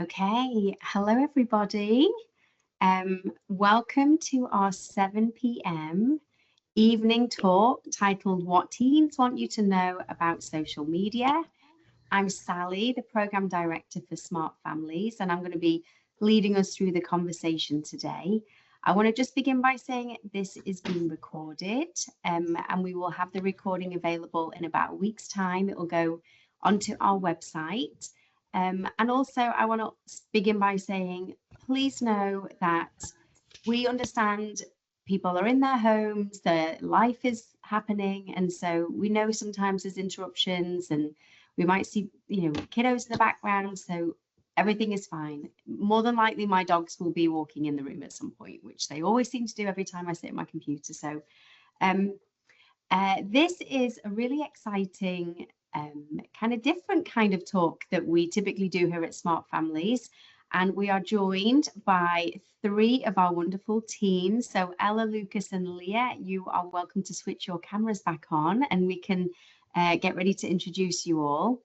Okay, hello everybody. Welcome to our 7 p.m. evening talk titled What Teens Want You to Know About Social Media. I'm Sally, the Program Director for Smart Families, and I'm going to be leading us through the conversation today. I want to just begin by saying this is being recorded, and we will have the recording available in about a week's time. It will go onto our website. And also, I want to begin by saying, please know that we understand people are in their homes, their life is happening, and so we know sometimes there's interruptions and we might see, kiddos in the background, so everything is fine. More than likely, my dogs will be walking in the room at some point, which they always seem to do every time I sit at my computer. So this is a really exciting kind of different kind of talk that we typically do here at Smart Families. And we are joined by 3 of our wonderful teams. So Ella, Lucas and Leah, you are welcome to switch your cameras back on and we can get ready to introduce you all.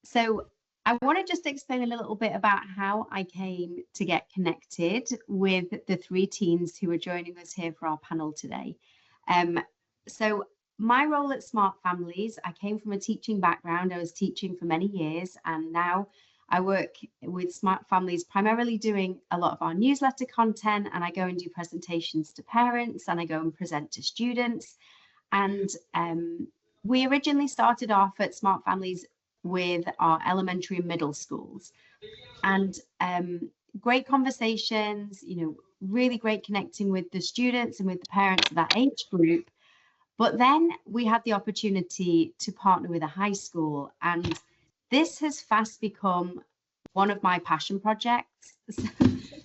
So I want to just explain a little bit about how I came to get connected with the 3 teens who are joining us here for our panel today. So my role at Smart Families, I came from a teaching background. I was teaching for many years, and now I work with Smart Families, primarily doing a lot of our newsletter content, and I go and do presentations to parents, and I go and present to students. And we originally started off at Smart Families with our elementary and middle schools, and great conversations, really great connecting with the students and with the parents of that age group. But then we had the opportunity to partner with a high school, and this has fast become one of my passion projects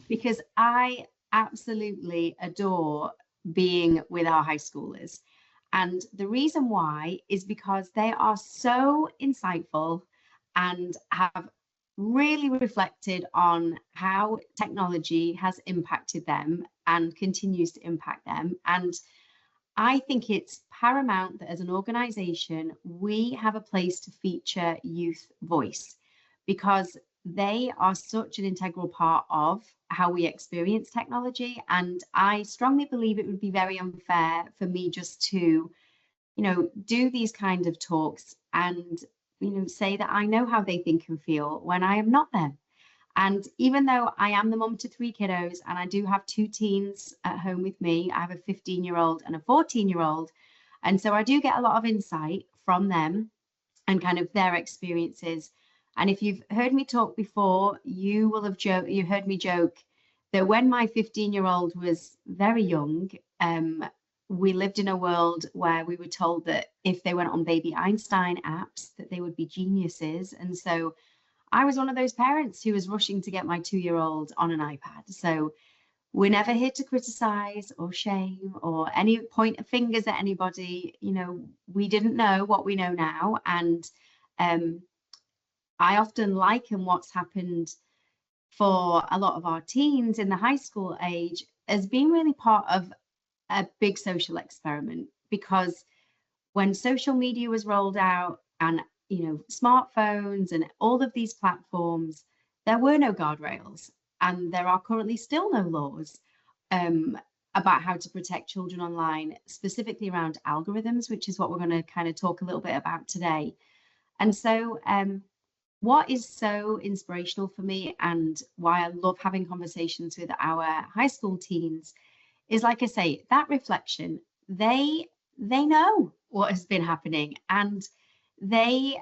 because I absolutely adore being with our high schoolers. And the reason why is because they are so insightful and have really reflected on how technology has impacted them and continues to impact them. And I think it's paramount that as an organization, we have a place to feature youth voice because they are such an integral part of how we experience technology. And I strongly believe it would be very unfair for me just to, do these kind of talks and, say that I know how they think and feel when I am not them. And even though I am the mum to 3 kiddos and I do have 2 teens at home with me, I have a 15-year-old and a 14-year-old. And so I do get a lot of insight from them and kind of their experiences. And if you've heard me talk before, you will have you heard me joke that when my 15-year-old was very young, we lived in a world where we were told that if they went on Baby Einstein apps, that they would be geniuses. And so I was one of those parents who was rushing to get my 2-year-old on an iPad. So we're never here to criticize or shame or any point of fingers at anybody. We didn't know what we know now. And I often liken what's happened for a lot of our teens in the high school age as being really part of a big social experiment, because when social media was rolled out and smartphones and all of these platforms, there were no guardrails, and there are currently still no laws about how to protect children online, specifically around algorithms, which is what we're going to kind of talk a little bit about today. And so what is so inspirational for me and why I love having conversations with our high school teens is, like I say, that reflection. They know what has been happening, and they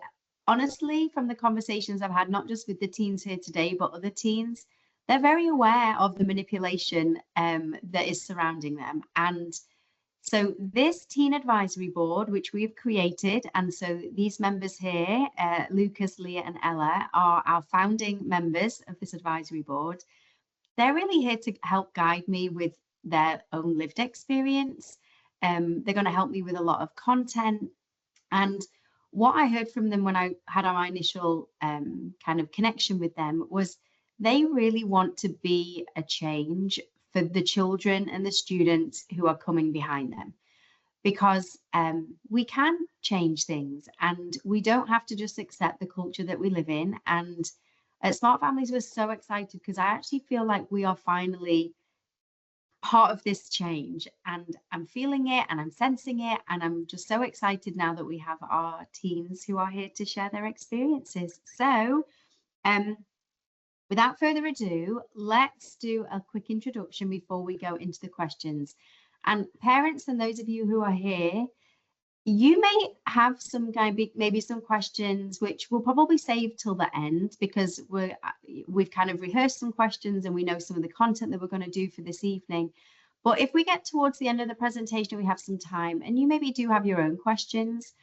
honestly, from the conversations I've had, not just with the teens here today, but other teens, they're very aware of the manipulation that is surrounding them. And so this teen advisory board, which we've created, and so these members here, Lucas, Leah and Ella, are our founding members of this advisory board. They're really here to help guide me with their own lived experience. They're going to help me with a lot of content. And what I heard from them when I had our initial kind of connection with them was they really want to be a change for the children and the students who are coming behind them, because we can change things and we don't have to just accept the culture that we live in. And At Smart Families, we're so excited because I actually feel like we are finally part of this change, and I'm feeling it and I'm sensing it, and I'm just so excited now that we have our teens who are here to share their experiences. So without further ado, let's do a quick introduction before we go into the questions. And parents and those of you who are here, you may have some maybe some questions which we'll probably save till the end, because we've kind of rehearsed some questions and we know some of the content that we're going to do for this evening. But if we get towards the end of the presentation, we have some time and you maybe do have your own questions,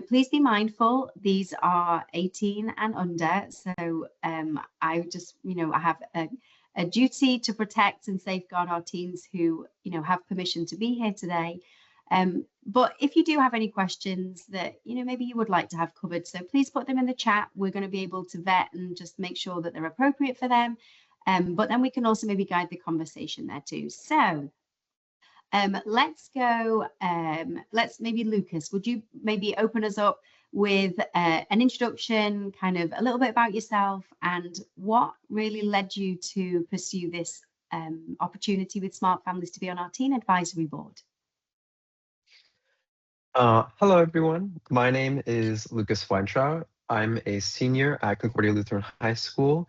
please be mindful, these are 18 and under. So I just, I have a duty to protect and safeguard our teens who, have permission to be here today. But if you do have any questions that, maybe you would like to have covered, so please put them in the chat. We're going to be able to vet and just make sure that they're appropriate for them. But then we can also maybe guide the conversation there too. So let's go, let's maybe Lucas, would you maybe open us up with an introduction, kind of a little bit about yourself and what really led you to pursue this opportunity with Smart Families to be on our Teen Advisory Board? Hello, everyone. My name is Lucas Weintraub. I'm a senior at Concordia Lutheran High School.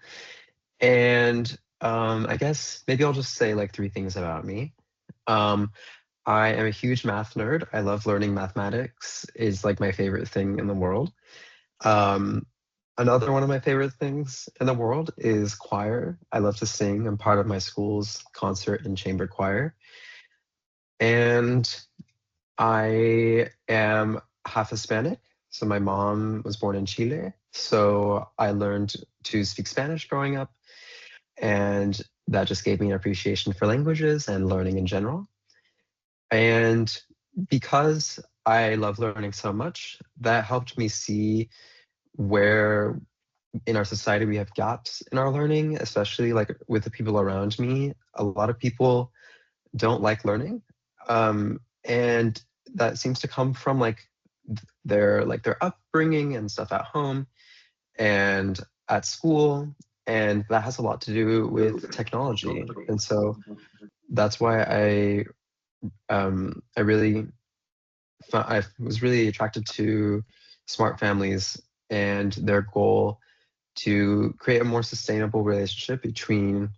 And I guess maybe I'll just say like 3 things about me. I am a huge math nerd. I love learning mathematics. Is like my favorite thing in the world. Another one of my favorite things in the world is choir. I love to sing. I'm part of my school's concert and chamber choir. And I am half Hispanic. So my mom was born in Chile. So I learned to speak Spanish growing up. And that just gave me an appreciation for languages and learning in general. And because I love learning so much, that helped me see where in our society we have gaps in our learning, especially like with the people around me. A lot of people don't like learning. And that seems to come from like their upbringing and stuff at home and at school, and that has a lot to do with technology. And so that's why I was really attracted to Smart Families and their goal to create a more sustainable relationship between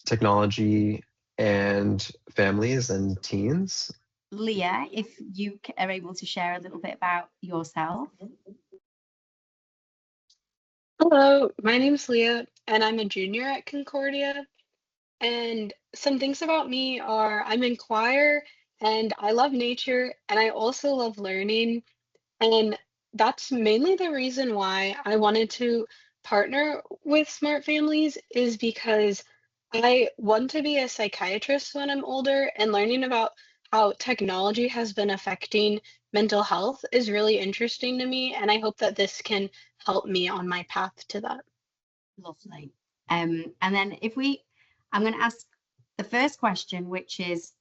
technology and families and teens. Leah, if you are able to share a little bit about yourself. Hello, my name's Leah, and I'm a junior at Concordia. And some things about me are I'm in choir, and I love nature, and I also love learning. And that's mainly the reason why I wanted to partner with Smart Families, is because I want to be a psychiatrist when I'm older, and learning about how technology has been affecting mental health is really interesting to me, and I hope that this can help me on my path to that. Lovely. And then I'm going to ask the first question, which is,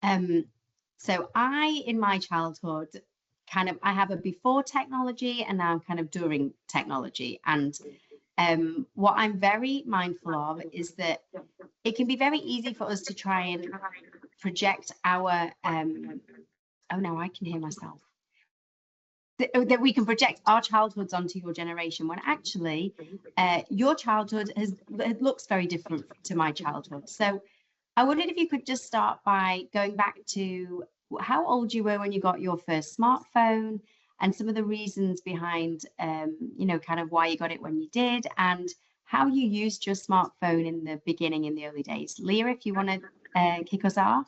so in my childhood, I have a before technology and now I'm kind of during technology. And what I'm very mindful of is that it can be very easy for us to try and project our, oh no, I can hear myself. That we can project our childhoods onto your generation, when actually your childhood it looks very different to my childhood. So I wondered if you could just start by going back to how old you were when you got your first smartphone and some of the reasons behind, kind of why you got it when you did and how you used your smartphone in the beginning, in the early days. Leah, if you want to kick us off.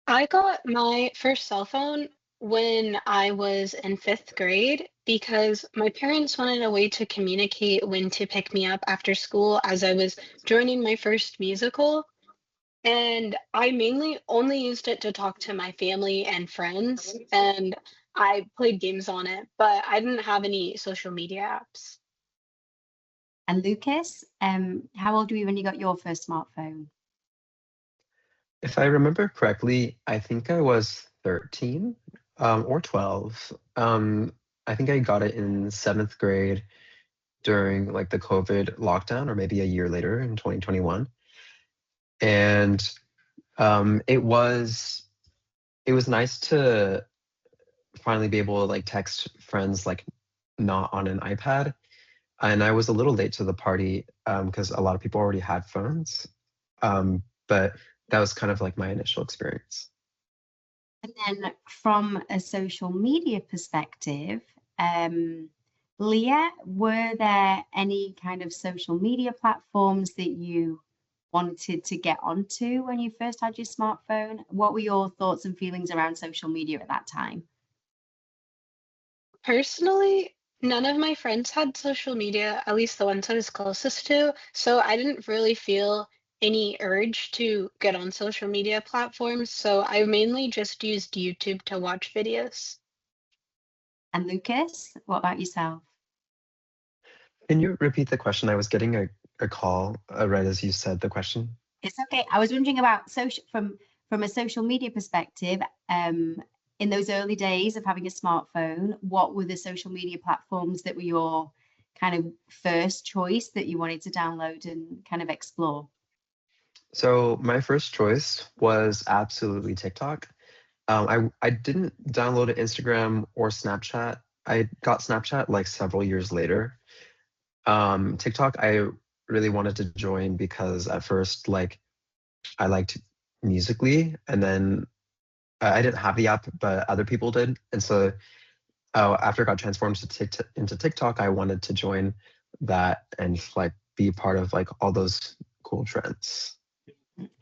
I got my first cell phone when I was in 5th grade because my parents wanted a way to communicate when to pick me up after school as I was joining my first musical. And I mainly only used it to talk to my family and friends, and I played games on it, but I didn't have any social media apps. And Lucas, how old were you when you got your first smartphone? If I remember correctly, I think I was 13 or 12. I think I got it in 7th grade during like the COVID lockdown, or maybe a year later in 2021. And it was nice to finally be able to like text friends like not on an iPad. And I was a little late to the party because a lot of people already had phones. But that was kind of like my initial experience. And then from a social media perspective, Leah, were there any kind of social media platforms that you wanted to get onto when you first had your smartphone? What were your thoughts and feelings around social media at that time? Personally, none of my friends had social media, at least the ones I was closest to, so I didn't really feel any urge to get on social media platforms, so I mainly just used YouTube to watch videos. And Lucas, what about yourself? Can you repeat the question? I was getting a call right as you said the question. It's okay. I was wondering about social from a social media perspective. In those early days of having a smartphone, what were the social media platforms that were your kind of first choice that you wanted to download and kind of explore? So my first choice was absolutely TikTok. I didn't download Instagram or Snapchat. I got Snapchat like several years later. TikTok, I really wanted to join because at first, like, I liked Musically, and then I didn't have the app, but other people did. And so after it got transformed into TikTok, I wanted to join that and like be part of like all those cool trends.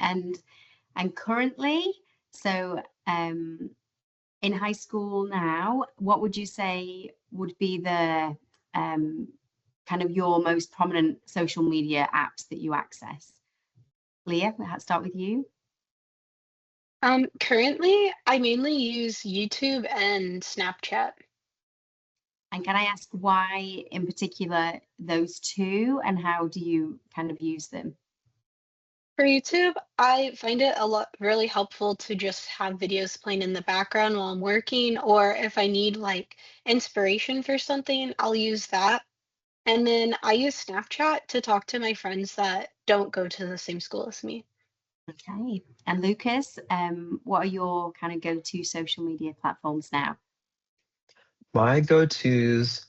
And currently, so in high school now, what would you say would be the kind of your most prominent social media apps that you access? Leah, let's start with you. Currently, I mainly use YouTube and Snapchat. And can I ask why in particular those two and how do you kind of use them? For YouTube, I find it a lot really helpful to just have videos playing in the background while I'm working, or if I need like inspiration for something, I'll use that. And then I use Snapchat to talk to my friends that don't go to the same school as me. Okay. And Lucas, what are your kind of go-to social media platforms now? My go-tos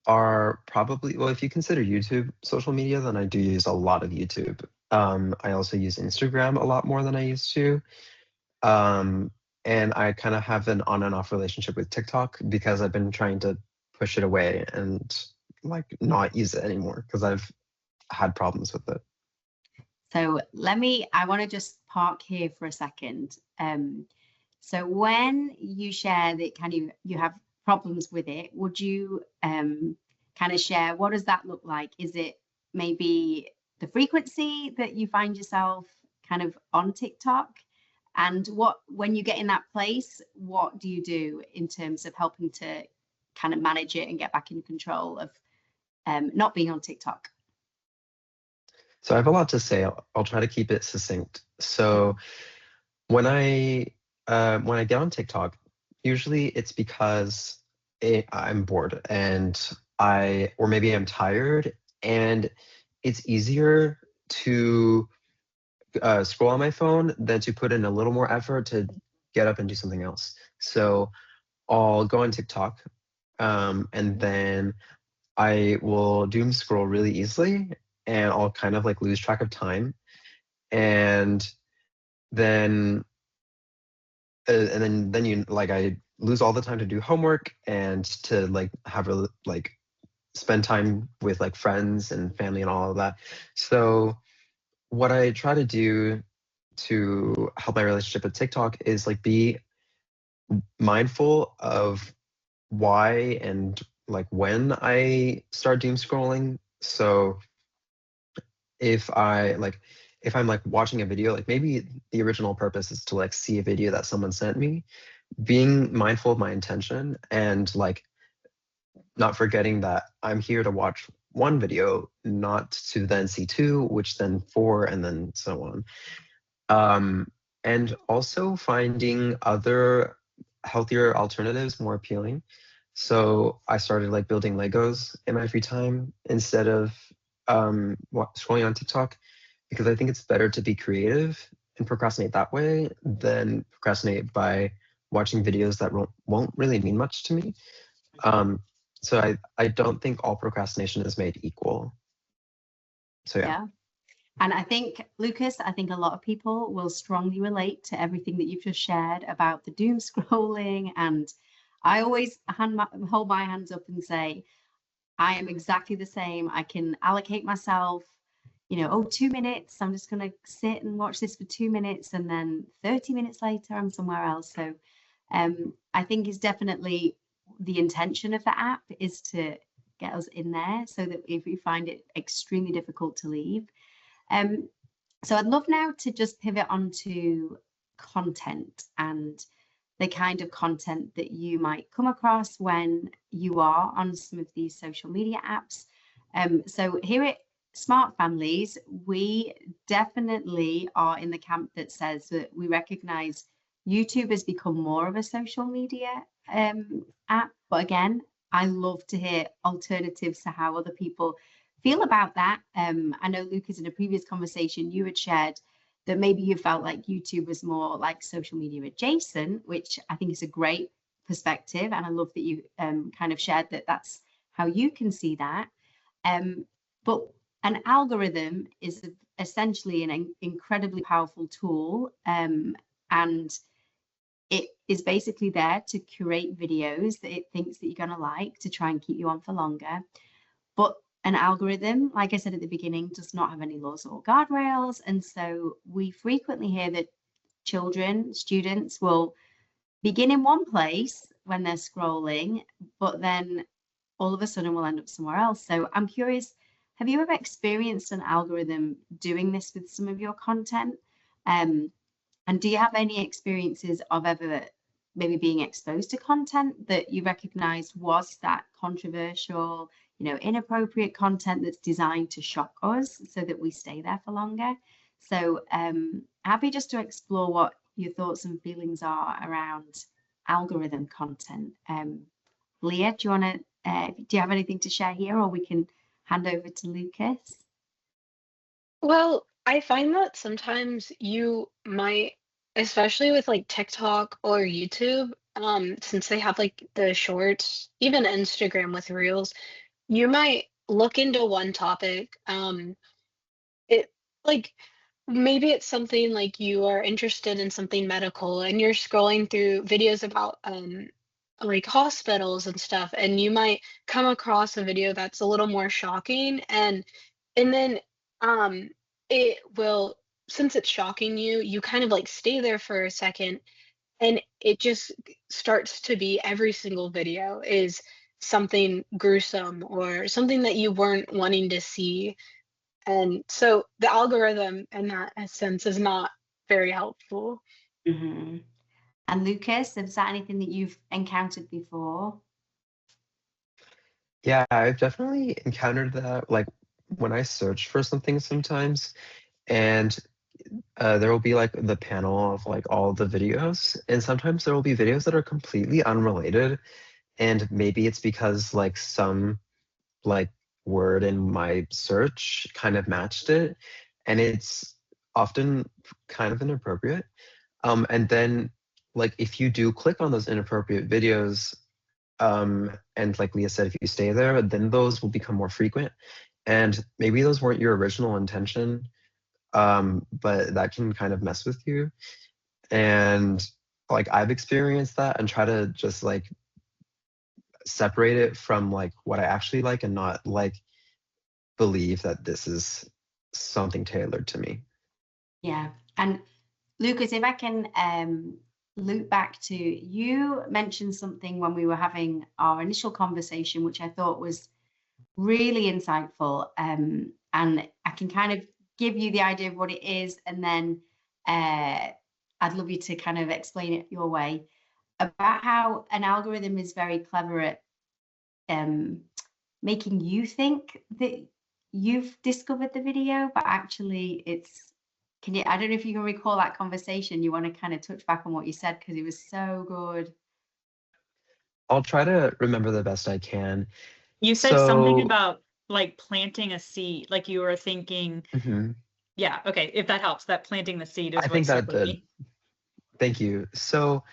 are probably, well, if you consider YouTube social media, then I do use a lot of YouTube. I also use Instagram a lot more than I used to. Um, and I kind of have an on and off relationship with TikTok because I've been trying to push it away and like not use it anymore because I've had problems with it. So I want to just park here for a second. So when you share that kind of you have problems with it, would you kind of share what does that look like? Is it maybe the frequency that you find yourself kind of on TikTok? And what when you get in that place, what do you do in terms of helping to kind of manage it and get back in control of not being on TikTok? So I have a lot to say. I'll try to keep it succinct. So when I get on TikTok, usually it's because I'm bored and or maybe I'm tired, and it's easier to scroll on my phone than to put in a little more effort to get up and do something else. So I'll go on TikTok, and then I will doom scroll really easily, and I'll kind of like lose track of time, and then and then you like I lose all the time to do homework and to like have a like spend time with like friends and family and all of that. So what I try to do to help my relationship with TikTok is like be mindful of why and like when I start doom scrolling. So if I like if I'm like watching a video, like maybe the original purpose is to like see a video that someone sent me, being mindful of my intention and like not forgetting that I'm here to watch one video, not to then see two, which then four, and then so on. And also finding other healthier alternatives more appealing. So I started like building Legos in my free time instead of scrolling on TikTok, because I think it's better to be creative and procrastinate that way than procrastinate by watching videos that won't really mean much to me. Um, so I don't think all procrastination is made equal. So yeah. Yeah. And I think, Lucas, I think a lot of people will strongly relate to everything that you've just shared about the doom scrolling. And I always hold my hands up and say, I am exactly the same. I can allocate myself, oh, 2 minutes. I'm just going to sit and watch this for 2 minutes. And then 30 minutes later, I'm somewhere else. So I think it's definitely the intention of the app is to get us in there so that if we find it extremely difficult to leave. So I'd love now to just pivot onto content and the kind of content that you might come across when you are on some of these social media apps. So here at Smart Families, we definitely are in the camp that says that we recognize YouTube has become more of a social media app. But again, I love to hear alternatives to how other people feel about that. I know, Lucas, in a previous conversation, you had shared that maybe you felt like YouTube was more like social media adjacent, which I think is a great perspective. And I love that you kind of shared that that's how you can see that. But an algorithm is essentially an incredibly powerful tool. And it is basically there to curate videos that it thinks that you're going to like to try and keep you on for longer. But an algorithm, like I said at the beginning, does not have any laws or guardrails. And so we frequently hear that children, students will begin in one place when they're scrolling, but then all of a sudden will end up somewhere else. So I'm curious, have you ever experienced an algorithm doing this with some of your content? And do you have any experiences of ever maybe being exposed to content that you recognized was that controversial, inappropriate content that's designed to shock us so that we stay there for longer? So happy just to explore what your thoughts and feelings are around algorithm content. Leah, do you have anything to share here, or we can hand over to Lucas? Well, I find that sometimes you might, especially with like TikTok or YouTube, since they have like the shorts, even Instagram with Reels, you might look into one topic. It like maybe it's something like you are interested in something medical and you're scrolling through videos about like hospitals and stuff, and you might come across a video that's a little more shocking, and then um it will, since it's shocking you, you kind of like stay there for a second, and it just starts to be every single video is something gruesome or something that you weren't wanting to see. And so the algorithm in that sense is not very helpful. Mm-hmm. And Lucas, is that anything that you've encountered before? Yeah, I've definitely encountered that, like when I search for something sometimes, and there will be like the panel of like all the videos, and sometimes there will be videos that are completely unrelated, and maybe it's because like some like word in my search kind of matched it, and it's often kind of inappropriate. And then like if you do click on those inappropriate videos, and like Leah said, if you stay there, then those will become more frequent. And maybe those weren't your original intention, but that can kind of mess with you. And like I've experienced that and try to just like separate it from like what I actually like and not like believe that this is something tailored to me. Yeah. And Lucas, if I can loop back to you mentioned something when we were having our initial conversation, which I thought was really insightful. And I can kind of give you the idea of what it is, and then I'd love you to kind of explain it your way about how an algorithm is very clever at making you think that you've discovered the video, but actually I don't know if you can recall that conversation. You want to kind of touch back on what you said because it was so good. I'll try to remember the best I can. You said something So, about like planting a seed, like you were thinking, mhm, yeah, okay, if that helps, that planting the seed is I what think stuck that with did. me. Thank you. So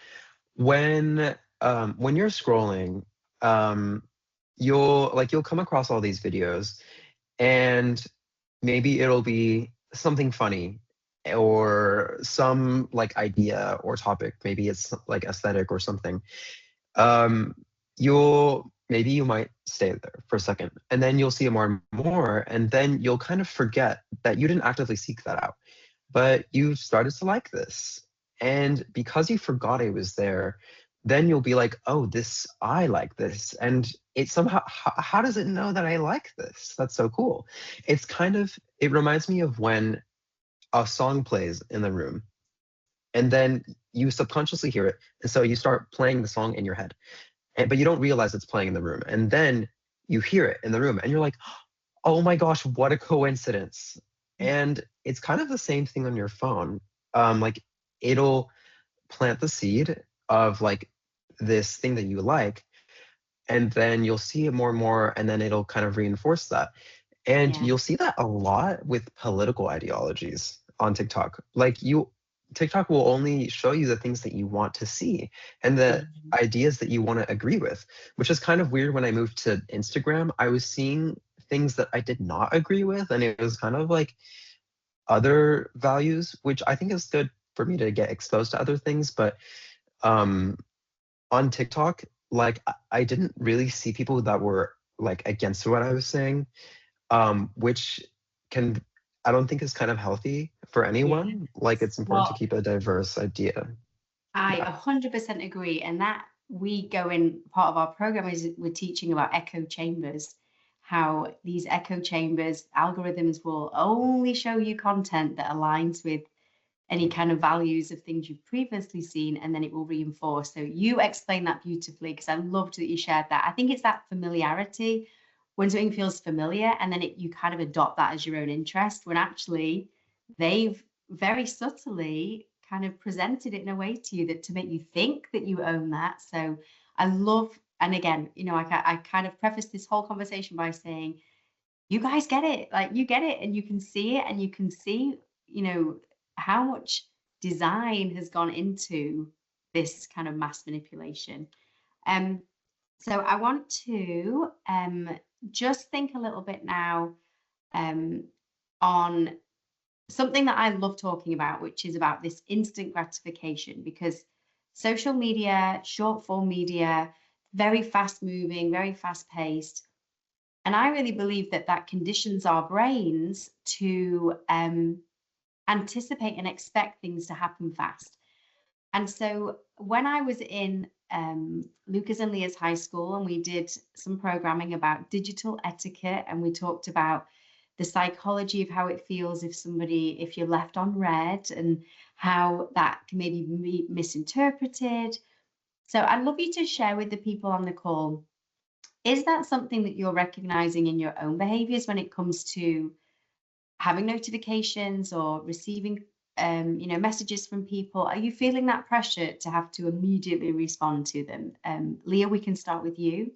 when you're scrolling, um, you'll come across all these videos, and maybe it'll be something funny or some like idea or topic. Maybe it's like aesthetic or something. um, you might stay there for a second, and then you'll see it more and more, and then you'll kind of forget that you didn't actively seek that out, but you started to like this. And because you forgot it was there, then you'll be like, oh, I like this. And it somehow, how does it know that I like this? That's so cool. It reminds me of when a song plays in the room, and then you subconsciously hear it. And so you start playing the song in your head, but you don't realize it's playing in the room. And then you hear it in the room and you're like, oh my gosh, what a coincidence. And it's kind of the same thing on your phone. Like it'll plant the seed of like this thing that you like, and then you'll see it more and more, and then it'll kind of reinforce that. And Yeah. you'll see that a lot with political ideologies on TikTok. TikTok will only show you the things that you want to see and the Mhm. ideas that you want to agree with, which is kind of weird. When I moved to Instagram, I was seeing things that I did not agree with, and it was kind of like other values, which I think is good for me to get exposed to other things. But um, on TikTok, like I didn't really see people that were like against what I was saying, which can I don't think is kind of healthy for Yeah. anyone. Like it's important to Well, keep a diverse idea. I Yeah. 100% agree. And that we go in part of our program is we're teaching about echo chambers, how these echo chambers algorithms will only show you content that aligns with any kind of values of things you've previously seen, and then it will reinforce. So you explained that beautifully because I loved that you shared that. I think it's that familiarity when something feels familiar, and then you kind of adopt that as your own interest, when actually they've very subtly kind of presented it in a way to you that to make you think that you own that. So I love, and again, I kind of preface this whole conversation by saying, you guys get it, like you get it, and you can see it, and you can see, how much design has gone into this kind of mass manipulation. Um, so I want to just think a little bit now um, on something that I love talking about, which is about this instant gratification, because social media, short form media, very fast moving, very fast paced. And I really believe that that conditions our brains to anticipate and expect things to happen fast. And so when I was in Lucas and Leah's high school, and we did some programming about digital etiquette, and we talked about the psychology of how it feels if you're left on red, and how that can maybe be misinterpreted. So I'd love you to share with the people on the call, is that something that you're recognizing in your own behaviors when it comes to having notifications or receiving messages from people? Are you feeling that pressure to have to immediately respond to them? Leah, we can start with you.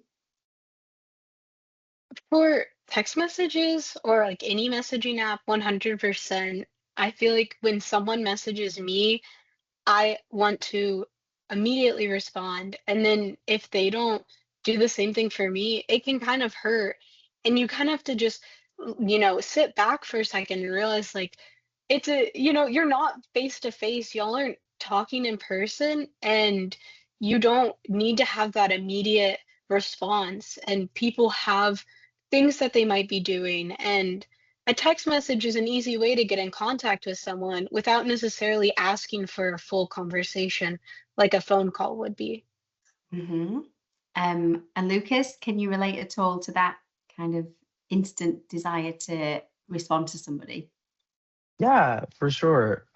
For text messages or like any messaging app, 100%. I feel like when someone messages me, I want to immediately respond. And then if they don't do the same thing for me, it can kind of hurt. And you kind of have to just, sit back for a second and realize like you're not face to face. Y'all aren't talking in person, and you don't need to have that immediate response. And people have things that they might be doing. And a text message is an easy way to get in contact with someone without necessarily asking for a full conversation like a phone call would be. Hmm. And Lucas, can you relate at all to that kind of instant desire to respond to somebody? Yeah, for sure.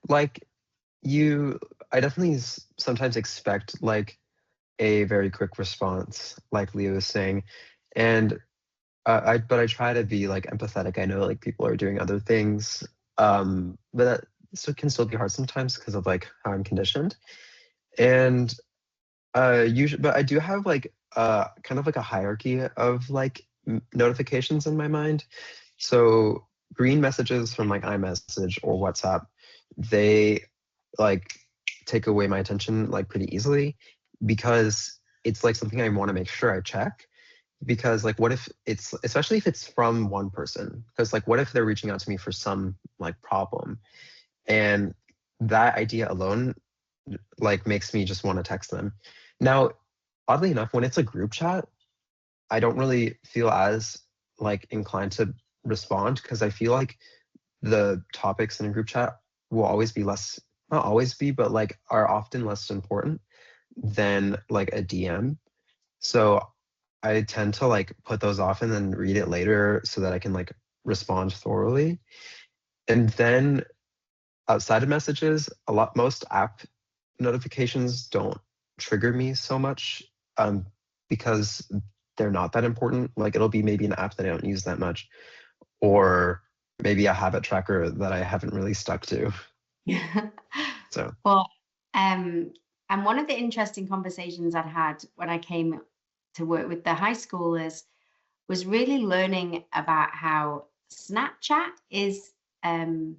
Like you, I definitely sometimes expect like a very quick response, like Leo was saying, and but I try to be like empathetic. I know like people are doing other things, but that so it can still be hard sometimes because of like how I'm conditioned. And Usually, but I do have like kind of like a hierarchy of like notifications in my mind. So green messages from like iMessage or WhatsApp, they like take away my attention like pretty easily because it's like something I want to make sure I check. Because like what if it's, especially if it's from one person, because like what if they're reaching out to me for some like problem, and that idea alone like makes me just want to text them. Now, oddly enough, when it's a group chat, I don't really feel as like inclined to respond because I feel like the topics in a group chat will always be less, not always be, but like are often less important than like a DM. So I tend to like put those off and then read it later so that I can like respond thoroughly. And then outside of messages, most app notifications don't trigger me so much because they're not that important. Like it'll be maybe an app that I don't use that much, or maybe a habit tracker that I haven't really stuck to. So Well, and one of the interesting conversations I'd had when I came to work with the high schoolers was really learning about how Snapchat is kind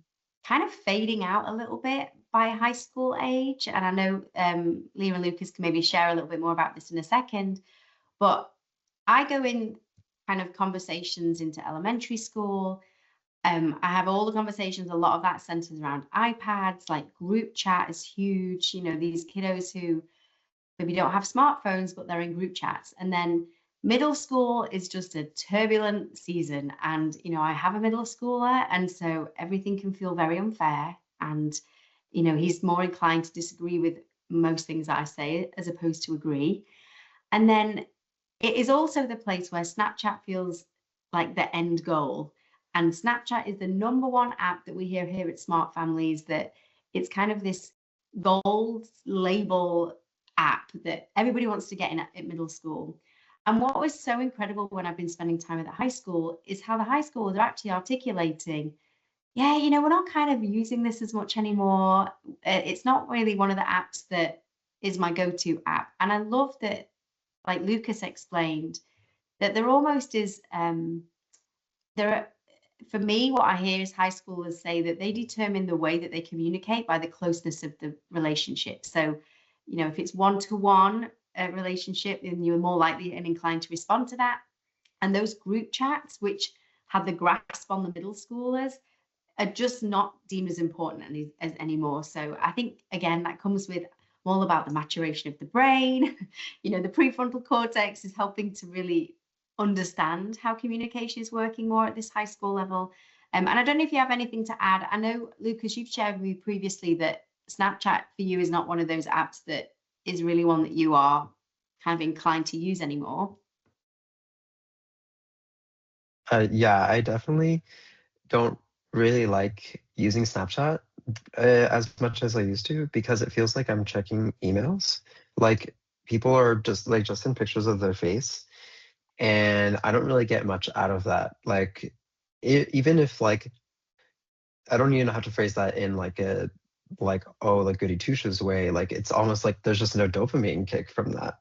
of fading out a little bit by high school age. And I know Leah and Lucas can maybe share a little bit more about this in a second, but I go in kind of conversations into elementary school. I have all the conversations, a lot of that centers around iPads, like group chat is huge. You know, these kiddos who maybe don't have smartphones, but they're in group chats. And then middle school is just a turbulent season. And, you know, I have a middle schooler, and so everything can feel very unfair. And, you know, he's more inclined to disagree with most things that I say as opposed to agree. And then it is also the place where Snapchat feels like the end goal. And Snapchat is the number one app that we hear here at Smart Families, that it's kind of this gold label app that everybody wants to get in at middle school. And what was so incredible when I've been spending time at the high school is how the high schools are actually articulating, yeah, you know, we're not kind of using this as much anymore. It's not really one of the apps that is my go-to app. And I love that, like Lucas explained, that there almost is there are, for me, what I hear is high schoolers say that they determine the way that they communicate by the closeness of the relationship. So, you know, if it's one-to-one relationship, then you're more likely and inclined to respond to that. And those group chats, which have the grasp on the middle schoolers, are just not deemed as important as anymore. So I think, again, that comes with all about the maturation of the brain. You know, the prefrontal cortex is helping to really understand how communication is working more at this high school level. And I don't know if you have anything to add. I know, Lucas, you've shared with me previously that Snapchat for you is not one of those apps that is really one that you are kind of inclined to use anymore. yeah, I definitely don't really like using Snapchat as much as I used to because it feels like I'm checking emails. Like people are just like just in pictures of their face, and I don't really get much out of that. Like even if like I don't even know how to phrase that in like a like oh like goody two shoes way. Like it's almost like there's just no dopamine kick from that.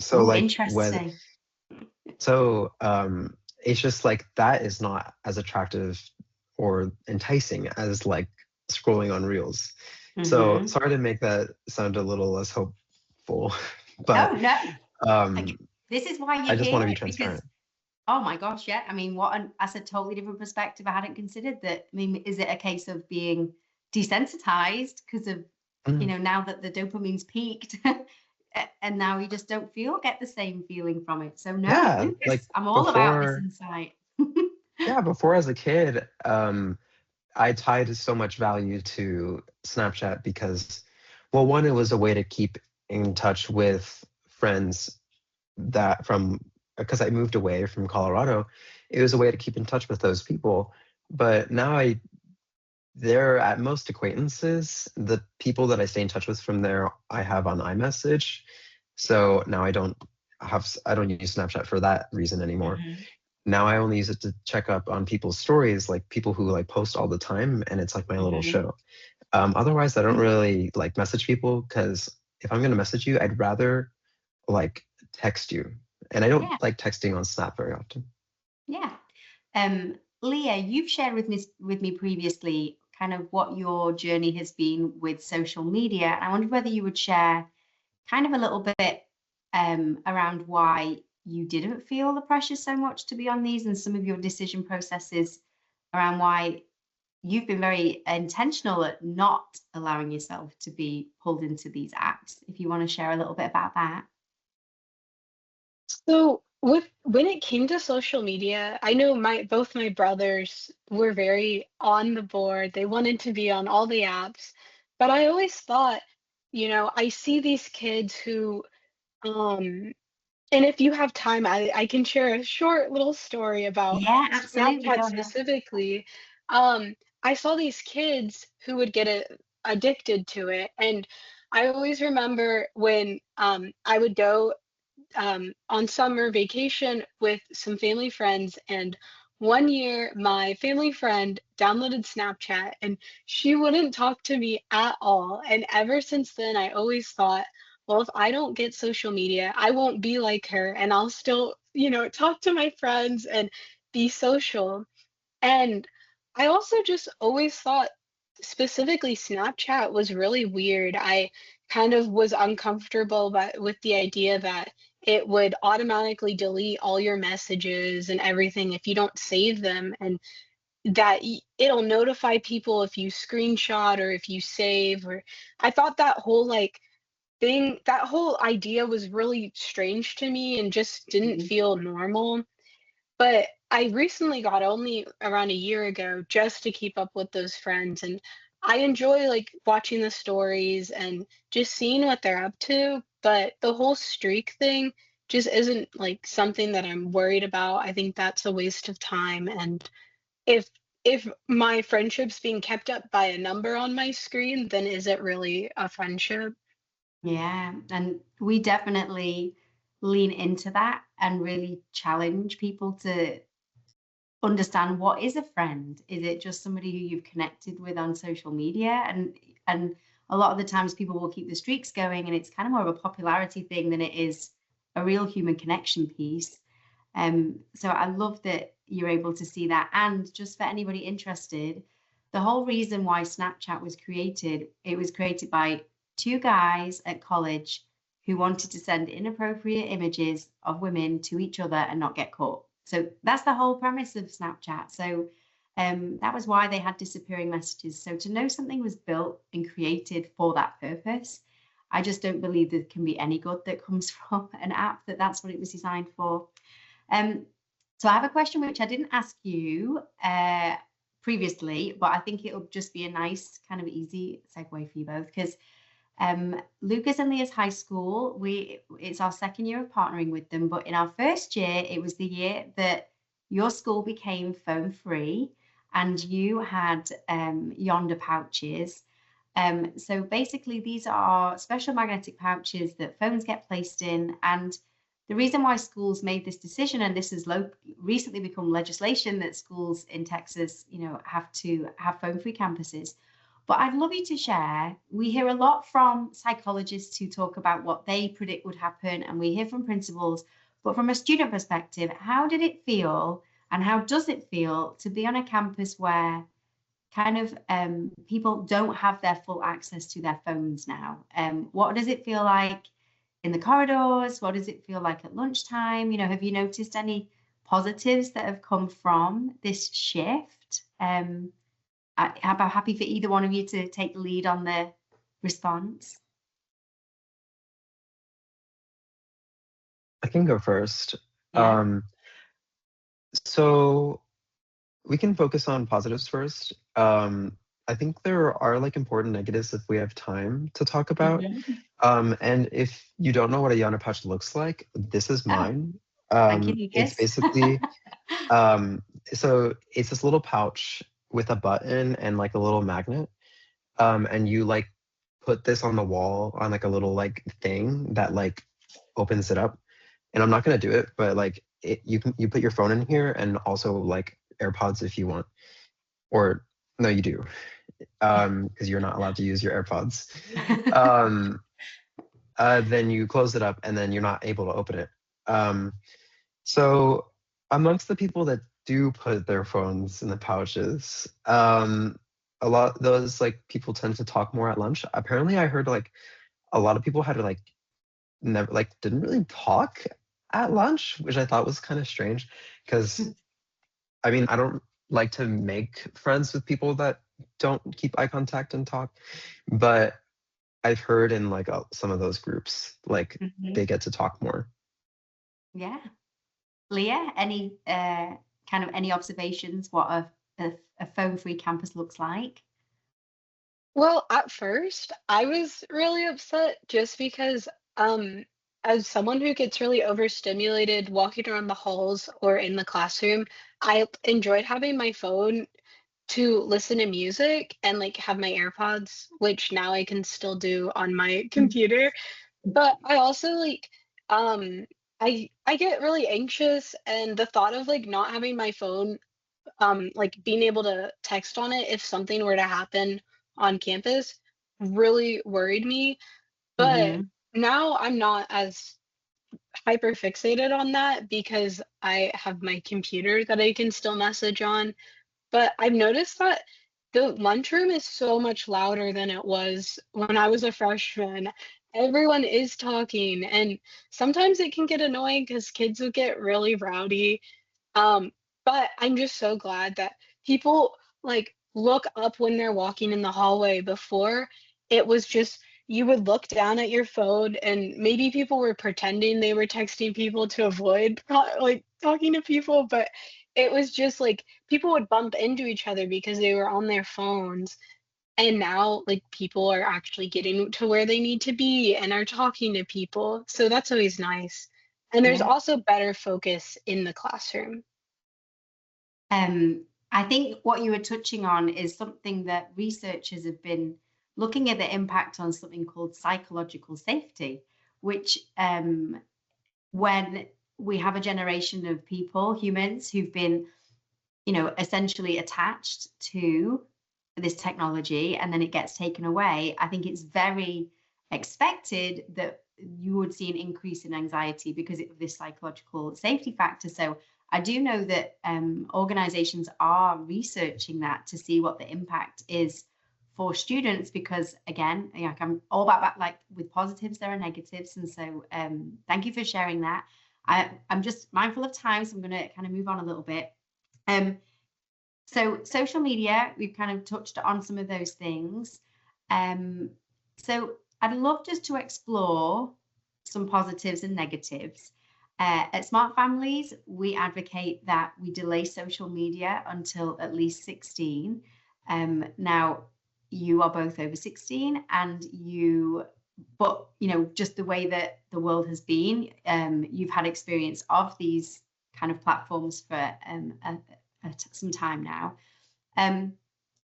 So Oh, like interesting. it's just like that is not as attractive or enticing as like scrolling on reels. So sorry to make that sound a little less hopeful, but no, this is why you're I just want to be here, transparent. because oh my gosh, yeah. I mean, that's a totally different perspective. I hadn't considered that. I mean, is it a case of being desensitized because of, you know, now that the dopamine's peaked and now you just don't get the same feeling from it. So no, Yeah, Lucas, like I'm all about this before, insight. yeah, before as a kid, I tied so much value to Snapchat because, well, one, it was a way to keep in touch with friends that from because I moved away from Colorado, it was a way to keep in touch with those people. But now they're at most acquaintances. The people that I stay in touch with from there, I have on iMessage. So now I don't use Snapchat for that reason anymore. Now I only use it to check up on people's stories, like people who like post all the time, and it's like my little show. Otherwise, I don't really like message people because if I'm going to message you, I'd rather like text you. And I don't Yeah. like texting on Snap very often. Yeah. Leah, you've shared with me previously kind of what your journey has been with social media. And I wondered whether you would share kind of a little bit around why you didn't feel the pressure so much to be on these and some of your decision processes around why you've been very intentional at not allowing yourself to be pulled into these apps. If you want to share a little bit about that. So with when it came to social media, I know both my brothers were very on the board. They wanted to be on all the apps, but I always thought, I see these kids who um and if you have time, I can share a short little story about Yeah, absolutely. Snapchat Go ahead. specifically. Um, I saw these kids who would get addicted to it, and I always remember when I would go on summer vacation with some family friends. And one year, my family friend downloaded Snapchat and she wouldn't talk to me at all. And ever since then, I always thought, well, if I don't get social media, I won't be like her and I'll still, talk to my friends and be social. And I also just always thought specifically Snapchat was really weird. I kind of was uncomfortable with the idea that it would automatically delete all your messages and everything if you don't save them, and that it'll notify people if you screenshot or if you save. Or I thought that whole that whole idea was really strange to me and just didn't Mhm. feel normal. But I recently got only around a year ago just to keep up with those friends, and I enjoy, like, watching the stories and just seeing what they're up to, but the whole streak thing just isn't, like, something that I'm worried about. I think that's a waste of time, and if if my friendship's being kept up by a number on my screen, then is it really a friendship? Yeah, and we definitely lean into that and really challenge people to understand what is a friend. Is it just somebody who you've connected with on social media? And a lot of the times people will keep the streaks going and it's kind of more of a popularity thing than it is a real human connection piece. So I love that you're able to see that. And just for anybody interested, the whole reason why Snapchat was created, it was created by two guys at college who wanted to send inappropriate images of women to each other and not get caught. So that's the whole premise of Snapchat. So that was why they had disappearing messages. So to know something was built and created for that purpose, I just don't believe there can be any good that comes from an app that's what it was designed for. Um, so I have a question which I didn't ask you previously, but I think it'll just be a nice kind of easy segue for you both because Lucas and Leah's high school, it's our second year of partnering with them, but in our first year, it was the year that your school became phone free and you had Yonder pouches. So basically, these are special magnetic pouches that phones get placed in. And the reason why schools made this decision, and this has recently become legislation that schools in Texas, have to have phone-free campuses. But I'd love you to share. We hear a lot from psychologists who talk about what they predict would happen, and we hear from principals. But from a student perspective, how did it feel, and how does it feel to be on a campus where kind of people don't have their full access to their phones now? What does it feel like in the corridors? What does it feel like at lunchtime? Have you noticed any positives that have come from this shift? I'm happy for either one of you to take the lead on the response. I can go first. Yeah. So we can focus on positives first. I think there are like important negatives if we have time to talk about. Mhm. And if you don't know what a Yana pouch looks like, this is Oh, mine. thank you, It's Lucas. basically so it's this little pouch with a button and like a little magnet. And you like put this on the wall on like a little like thing that like opens it up. And I'm not gonna do it, but like you put your phone in here and also like AirPods if you want. Or no, you do, because you're not allowed to use your AirPods. Um, then you close it up and then you're not able to open it. So amongst the people that do put their phones in the pouches, a lot those like people tend to talk more at lunch. Apparently, I heard like a lot of people had to like never like didn't really talk at lunch, which I thought was kind of strange because I mean I don't like to make friends with people that don't keep eye contact and talk, but I've heard in like some of those groups like Mhm. they get to talk more. Yeah. Leah, any kind of any observations what a phone-free campus looks like? Well, at first, I was really upset just because, um, as someone who gets really overstimulated walking around the halls or in the classroom, I enjoyed having my phone to listen to music and like have my AirPods, which now I can still do on my computer. But I also like um I get really anxious and the thought of like not having my phone like being able to text on it if something were to happen on campus really worried me. But Mhm. now I'm not as hyper fixated on that because I have my computer that I can still message on. But I've noticed that the lunchroom is so much louder than it was when I was a freshman. Everyone is talking, and sometimes it can get annoying because kids will get really rowdy. Um, but I'm just so glad that people like look up when they're walking in the hallway. Before, it was just you would look down at your phone and maybe people were pretending they were texting people to avoid like talking to people, but it was just like people would bump into each other because they were on their phones. And now like people are actually getting to where they need to be and are talking to people. So that's always nice. And there's Yeah. also better focus in the classroom. I think what you were touching on is something that researchers have been looking at the impact on something called psychological safety, which when we have a generation of people, humans who've been, essentially attached to this technology and then it gets taken away, I think it's very expected that you would see an increase in anxiety because of this psychological safety factor. So I do know that organizations are researching that to see what the impact is for students because again, like I'm all about that, like with positives there are negatives, and so thank you for sharing that. I'm just mindful of time, so I'm going to kind of move on a little bit. um, so social media, we've kind of touched on some of those things. Um, so I'd love just to explore some positives and negatives. At Smart Families, we advocate that we delay social media until at least 16. Now, you are both over 16 and but just the way that the world has been, you've had experience of these kind of platforms for some time now. Um,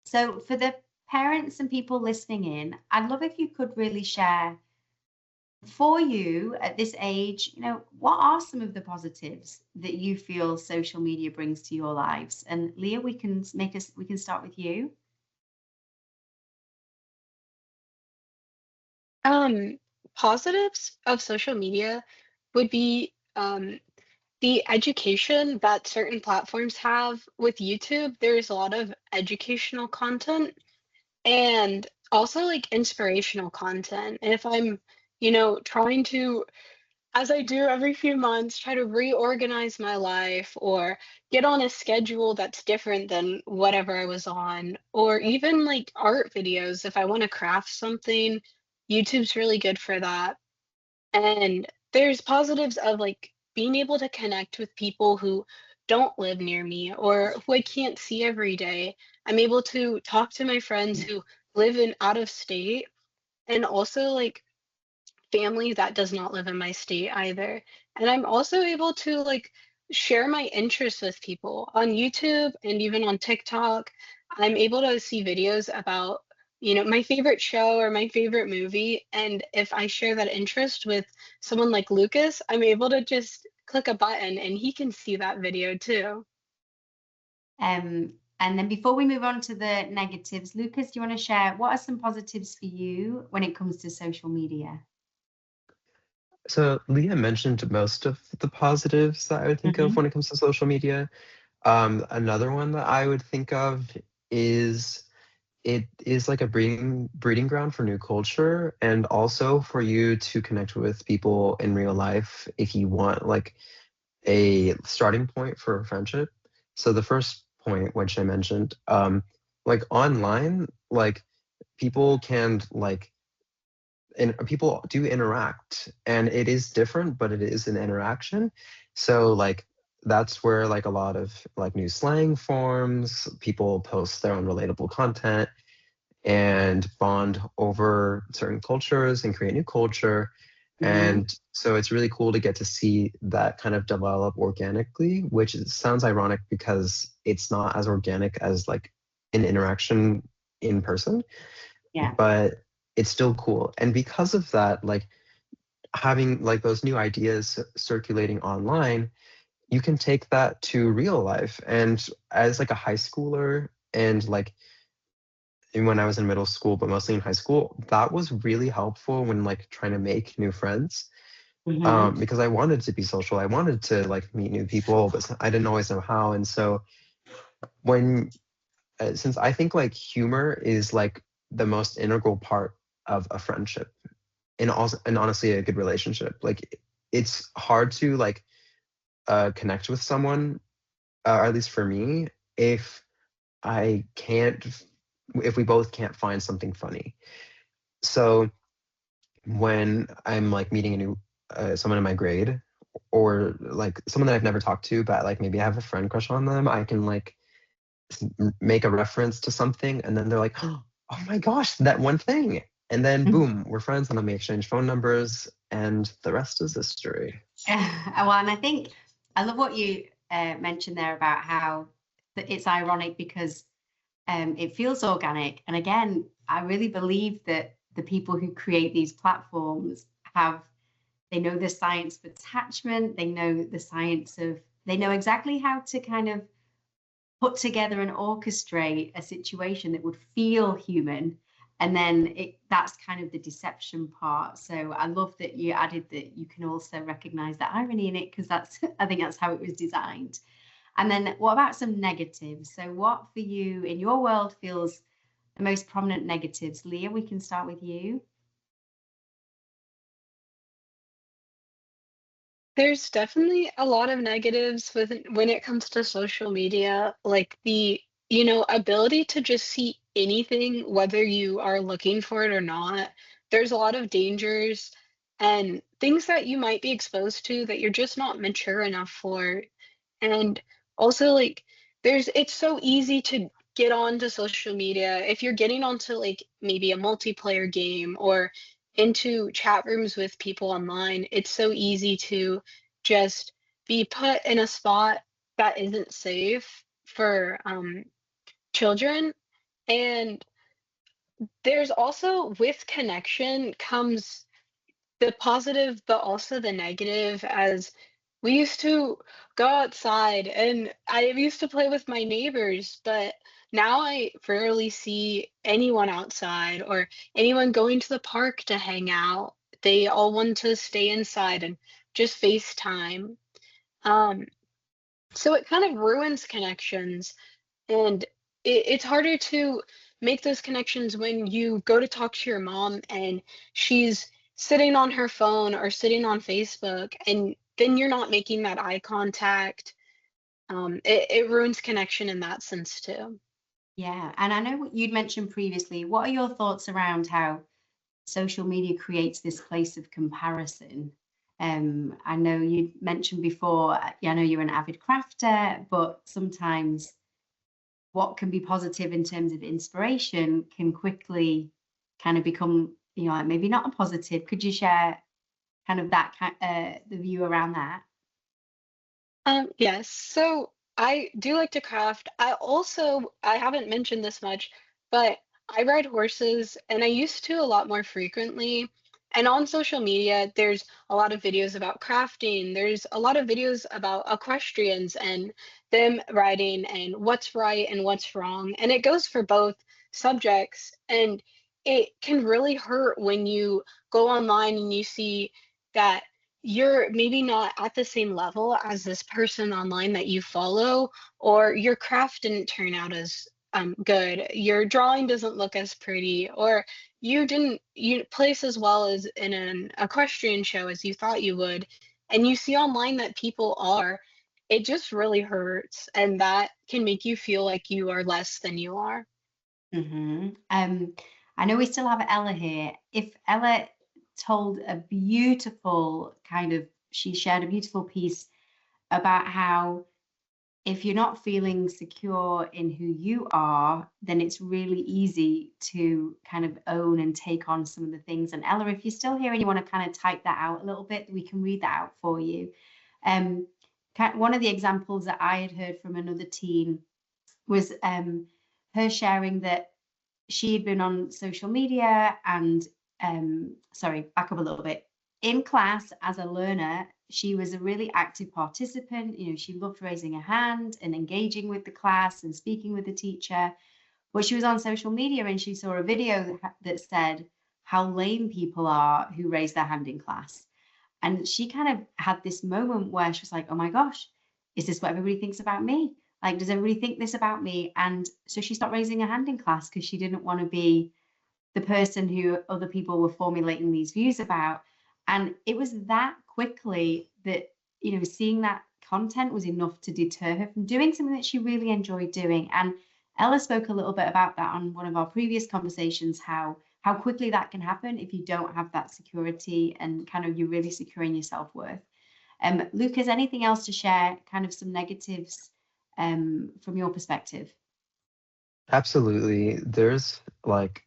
so for the parents and people listening in, I'd love if you could really share for you at this age, what are some of the positives that you feel social media brings to your lives? And Leah, we can start with you. Um, Positives of social media would be the education that certain platforms have. With YouTube, there's a lot of educational content and also like inspirational content. And if I'm, trying to, as I do every few months, try to reorganize my life or get on a schedule that's different than whatever I was on, or even like art videos. If I want to craft something, YouTube's really good for that. And there's positives of like being able to connect with people who don't live near me or who I can't see every day. I'm able to talk to my friends who live in out of state and also like family that does not live in my state either. And I'm also able to like share my interests with people on YouTube and even on TikTok. I'm able to see videos about, my favorite show or my favorite movie. And if I share that interest with someone like Lucas, I'm able to just click a button and he can see that video too. And then before we move on to the negatives, Lucas, do you want to share what are some positives for you when it comes to social media? So Leah mentioned most of the positives that I would think of when it comes to social media. Another one that I would think of is it is like a breeding ground for new culture, and also for you to connect with people in real life if you want like a starting point for a friendship. So the first point, which I mentioned, like online, like people can like and people do interact, and it is different, but it is an interaction. So like that's where like a lot of like new slang forms, people post their own relatable content and bond over certain cultures and create new culture. And so it's really cool to get to see that kind of develop organically, which sounds ironic because it's not as organic as like an interaction in person, Yeah. but it's still cool. And because of that, like having like those new ideas circulating online, you can take that to real life. And as like a high schooler, and like when I was in middle school, but mostly in high school, that was really helpful when like trying to make new friends. Because I wanted to be social. I wanted to like meet new people, but I didn't always know how. And so when since I think like humor is like the most integral part of a friendship, and also and honestly a good relationship. Like it's hard to like connect with someone, or at least for me, if I can't, if we both can't find something funny. So when I'm like meeting a new someone in my grade, or like someone that I've never talked to, but like maybe I have a friend crush on them, I can like make a reference to something, and then they're like, oh my gosh, that one thing. And then boom, we're friends, and then we exchange phone numbers, and the rest is history. Well, and I think I love what you mentioned there about how it's ironic because it feels organic. And again, I really believe that the people who create these platforms they know the science of attachment, they know the science of, they know exactly how to kind of put together and orchestrate a situation that would feel human. And then that's kind of the deception part. So I love that you added that you can also recognize the irony in it, because that's I think that's how it was designed. And then what about some negatives? So what for you in your world feels the most prominent negatives? Leah, we can start with you. There's definitely a lot of negatives with when it comes to social media, like the, ability to just see anything, whether you are looking for it or not. There's a lot of dangers and things that you might be exposed to that you're just not mature enough for. And also, like, it's so easy to get onto social media. If you're getting onto, like, maybe a multiplayer game or into chat rooms with people online, it's so easy to just be put in a spot that isn't safe for children. And there's also, with connection comes the positive, but also the negative, as we used to go outside and I used to play with my neighbors, but now I rarely see anyone outside or anyone going to the park to hang out. They all want to stay inside and just FaceTime. Um, so it kind of ruins connections, and it's harder to make those connections when you go to talk to your mom and she's sitting on her phone or sitting on Facebook, and then you're not making that eye contact. It ruins connection in that sense too. Yeah, and I know what you'd mentioned previously. What are your thoughts around how social media creates this place of comparison? I know you mentioned before, yeah, I know you're an avid crafter, but sometimes what can be positive in terms of inspiration can quickly kind of become, like maybe not a positive. Could you share kind of the view around that? Yes. So I do like to craft. I haven't mentioned this much, but I ride horses and I used to a lot more frequently. And on social media, there's a lot of videos about crafting. There's a lot of videos about equestrians and them riding and what's right and what's wrong. And it goes for both subjects. And it can really hurt when you go online and you see that you're maybe not at the same level as this person online that you follow, or your craft didn't turn out as good, your drawing doesn't look as pretty, or you place as well as in an equestrian show as you thought you would, and you see online that people are, it just really hurts, and that can make you feel like you are less than you are. Hmm. I know we still have Ella here. If Ella told a beautiful she shared a beautiful piece about how if you're not feeling secure in who you are, then it's really easy to kind of own and take on some of the things. And Ella, if you're still here and you want to kind of type that out a little bit, we can read that out for you. Um, one of the examples that I had heard from another teen was her sharing that she had been on social media and sorry, back up a little bit. In class as a learner, she was a really active participant. You know, she loved raising her hand and engaging with the class and speaking with the teacher. But she was on social media and she saw a video that said how lame people are who raise their hand in class. And she kind of had this moment where she was like, oh my gosh, is this what everybody thinks about me? Like, does everybody think this about me? And so she stopped raising her hand in class because she didn't want to be the person who other people were formulating these views about. And it was that quickly that, you know, seeing that content was enough to deter her from doing something that she really enjoyed doing. And Ella spoke a little bit about that on one of our previous conversations, how quickly that can happen if you don't have that security and kind of you're really securing your self-worth. Lucas, anything else to share, kind of some negatives from your perspective? Absolutely. There's like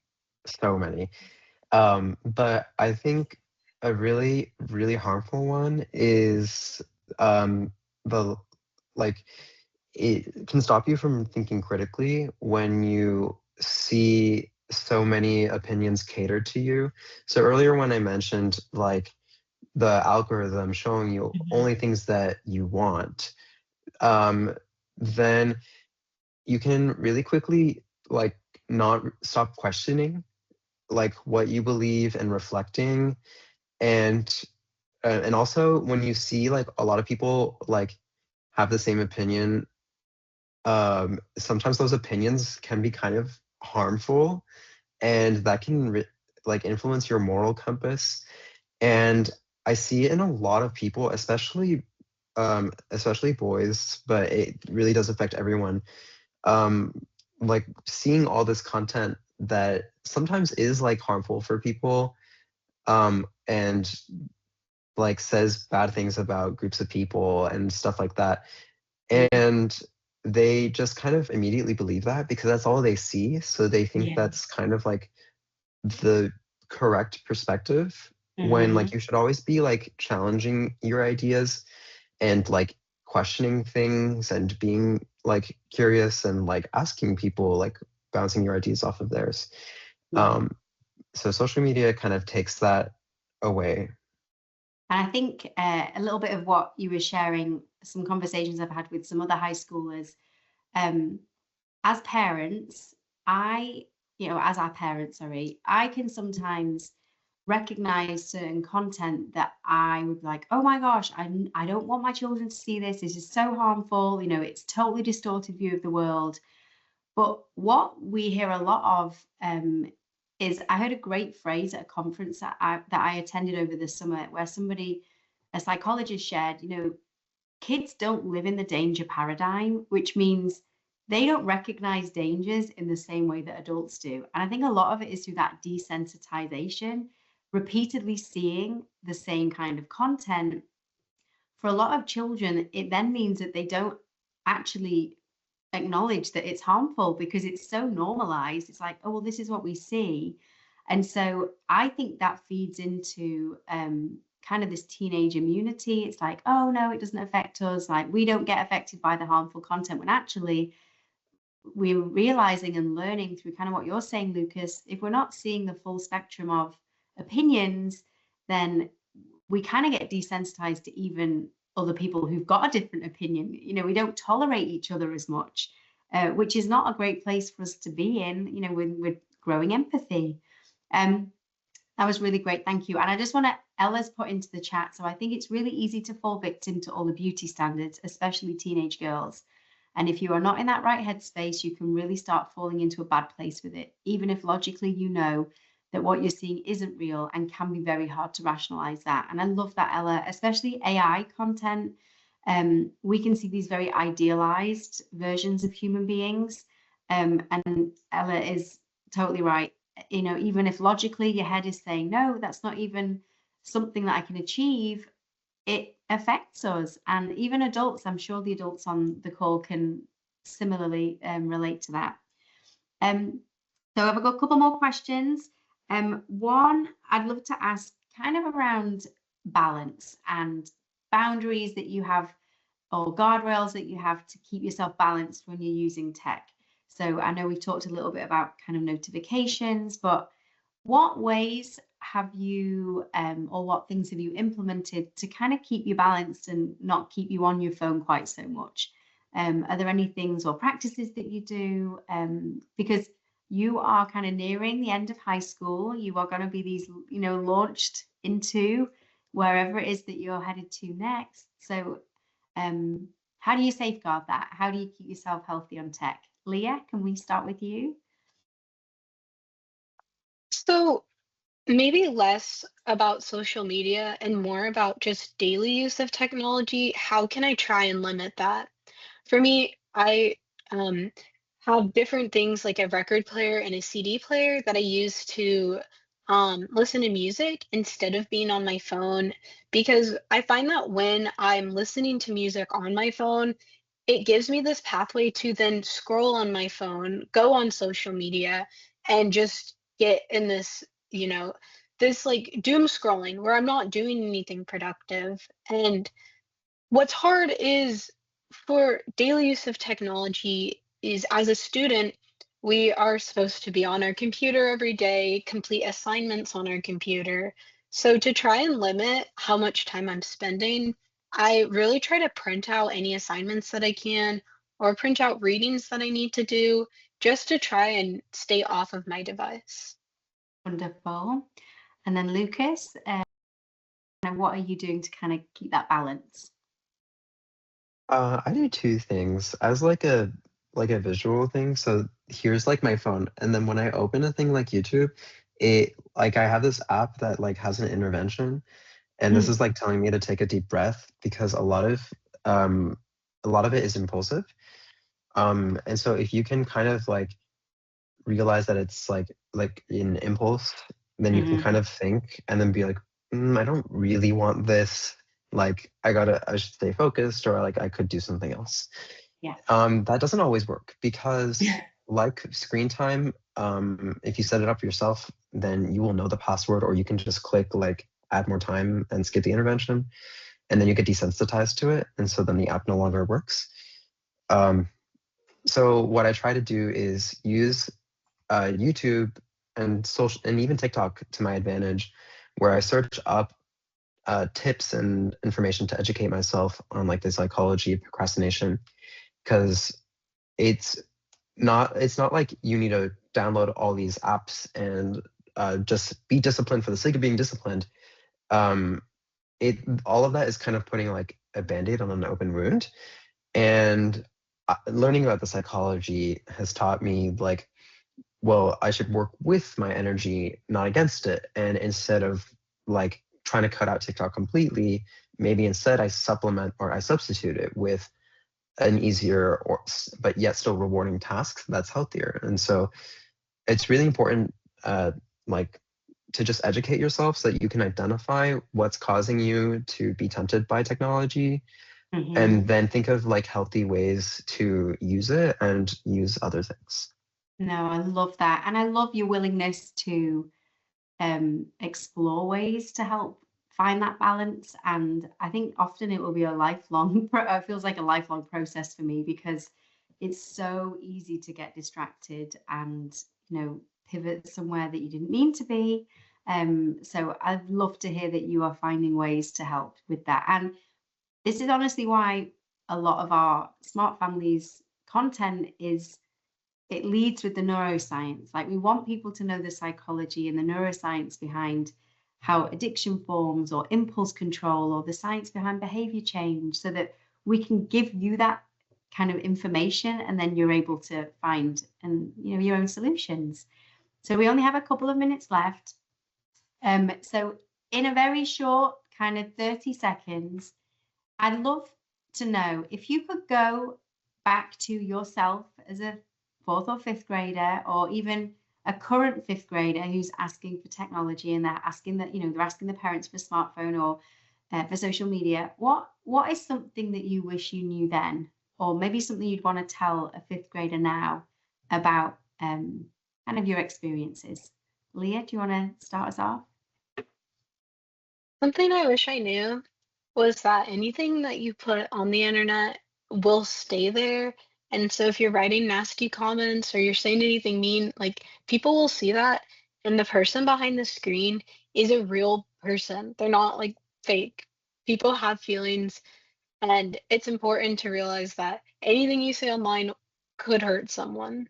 so many. But I think a really, really harmful one is the like it can stop you from thinking critically when you see so many opinions catered to you. So earlier when I mentioned like the algorithm showing you only things that you want, um, then you can really quickly like not stop questioning like what you believe and reflecting, and also when you see like a lot of people like have the same opinion, sometimes those opinions can be kind of harmful, and that can like influence your moral compass. And I see it in a lot of people, especially boys, but it really does affect everyone. um like seeing all this content that sometimes is like harmful for people, and like says bad things about groups of people and stuff like that, and they just kind of immediately believe that because that's all they see, so they think Yeah. that's kind of like the correct perspective, when Mm-hmm. like you should always be like challenging your ideas and like questioning things and being like curious and like asking people, like bouncing your ideas off of theirs. Yeah. um so social media kind of takes that away. And I think a little bit of what you were sharing, some conversations I've had with some other high schoolers, um, as parents, as our parents, sorry, I can sometimes recognize certain content that I would be like, oh my gosh, I don't want my children to see this. This is so harmful. You know, it's totally distorted view of the world. But what we hear a lot of is I heard a great phrase at a conference that I attended over the summer where a psychologist shared, you know, kids don't live in the danger paradigm, which means they don't recognize dangers in the same way that adults do. And I think a lot of it is through that desensitization, repeatedly seeing the same kind of content. For a lot of children, it then means that they don't actually acknowledge that it's harmful because it's so normalized. It's like, oh, well, this is what we see. And so I think that feeds into kind of this teenage immunity. It's like, oh, no, it doesn't affect us. Like, we don't get affected by the harmful content when actually we're realizing and learning through kind of what you're saying, Lucas. If we're not seeing the full spectrum of opinions, then we kind of get desensitized to even other people who've got a different opinion. You know, we don't tolerate each other as much, which is not a great place for us to be in, you know, when we're growing empathy. Um, That was really great. Thank you. And I just want to, Ella's put into the chat. So I think it's really easy to fall victim to all the beauty standards, especially teenage girls. And if you are not in that right headspace, you can really start falling into a bad place with it, even if logically you know that what you're seeing isn't real and can be very hard to rationalize that. And I love that, Ella, especially AI content. We can see these very idealized versions of human beings. And Ella is totally right. You know, even if logically your head is saying, no, that's not even something that I can achieve, it affects us. And even adults, I'm sure the adults on the call can similarly relate to that. So I've got a couple more questions. One, I'd love to ask kind of around balance and boundaries that you have or guardrails that you have to keep yourself balanced when you're using tech. So I know we talked a little bit about kind of notifications, but what ways have you or what things have you implemented to kind of keep you balanced and not keep you on your phone quite so much? Are there any things or practices that you do? Because you are kind of nearing the end of high school. You are going to be these, you know, launched into wherever it is that you're headed to next. So how do you safeguard that? How do you keep yourself healthy on tech? Leah, can we start with you? So maybe less about social media and more about just daily use of technology. How can I try and limit that? For me, I um, have different things like a record player and a CD player that I use to listen to music instead of being on my phone because I find that when I'm listening to music on my phone, it gives me this pathway to then scroll on my phone, go on social media, and just get in this, you know, this like doom scrolling where I'm not doing anything productive. And what's hard is for daily use of technology is as a student, we are supposed to be on our computer every day, complete assignments on our computer. So to try and limit how much time I'm spending, I really try to print out any assignments that I can or print out readings that I need to do just to try and stay off of my device. Wonderful. And then Lucas, what are you doing to kind of keep that balance? I do two things as like a visual thing. So here's like my phone, and then when I open a thing like YouTube, it like I have this app that like has an intervention, and this is like telling me to take a deep breath because um a lot of it is impulsive. And so if you can kind of like realize that it's like an impulse, then you can kind of think and then be like, I don't really want this. Like I should stay focused, or like I could do something else. Yeah. That doesn't always work because like screen time, if you set it up yourself, then you will know the password, or you can just click like add more time and skip the intervention, and then you get desensitized to it, and so then the app no longer works. So what I try to do is use YouTube and social and even TikTok to my advantage, where I search up tips and information to educate myself on like the psychology of procrastination, because it's not like you need to download all these apps and just be disciplined for the sake of being disciplined. It all of that is kind of putting like a band-aid on an open wound, and learning about the psychology has taught me like, well, I should work with my energy, not against it. And instead of like trying to cut out TikTok completely, maybe instead I supplement or I substitute it with an easier or but yet still rewarding task that's healthier. And so it's really important like to just educate yourself so that you can identify what's causing you to be tempted by technology, and then think of like healthy ways to use it and use other things. No, I love that. And I love your willingness to explore ways to help find that balance. And I think often it will be a lifelong, it feels like a lifelong process for me because it's so easy to get distracted and, you know, pivot somewhere that you didn't mean to be. So I'd love to hear that you are finding ways to help with that. And this is honestly why a lot of our Smart Families content is it leads with the neuroscience. Like, we want people to know the psychology and the neuroscience behind how addiction forms, or impulse control, or the science behind behavior change, so that we can give you that kind of information, and then you're able to find your own solutions. So we only have a couple of minutes left. So in a very short kind of 30 seconds, I'd love to know if you could go back to yourself as a fourth or fifth grader, or even a current fifth grader who's asking for technology, and they're asking the parents for a smartphone, or for social media. What is something that you wish you knew then, or maybe something you'd want to tell a fifth grader now about kind of your experiences? Leah, do you want to start us off? Something I wish I knew was that anything that you put on the internet will stay there. And so if you're writing nasty comments or you're saying anything mean, like, people will see that, and the person behind the screen is a real person. They're not like fake. People have feelings, and it's important to realize that anything you say online could hurt someone.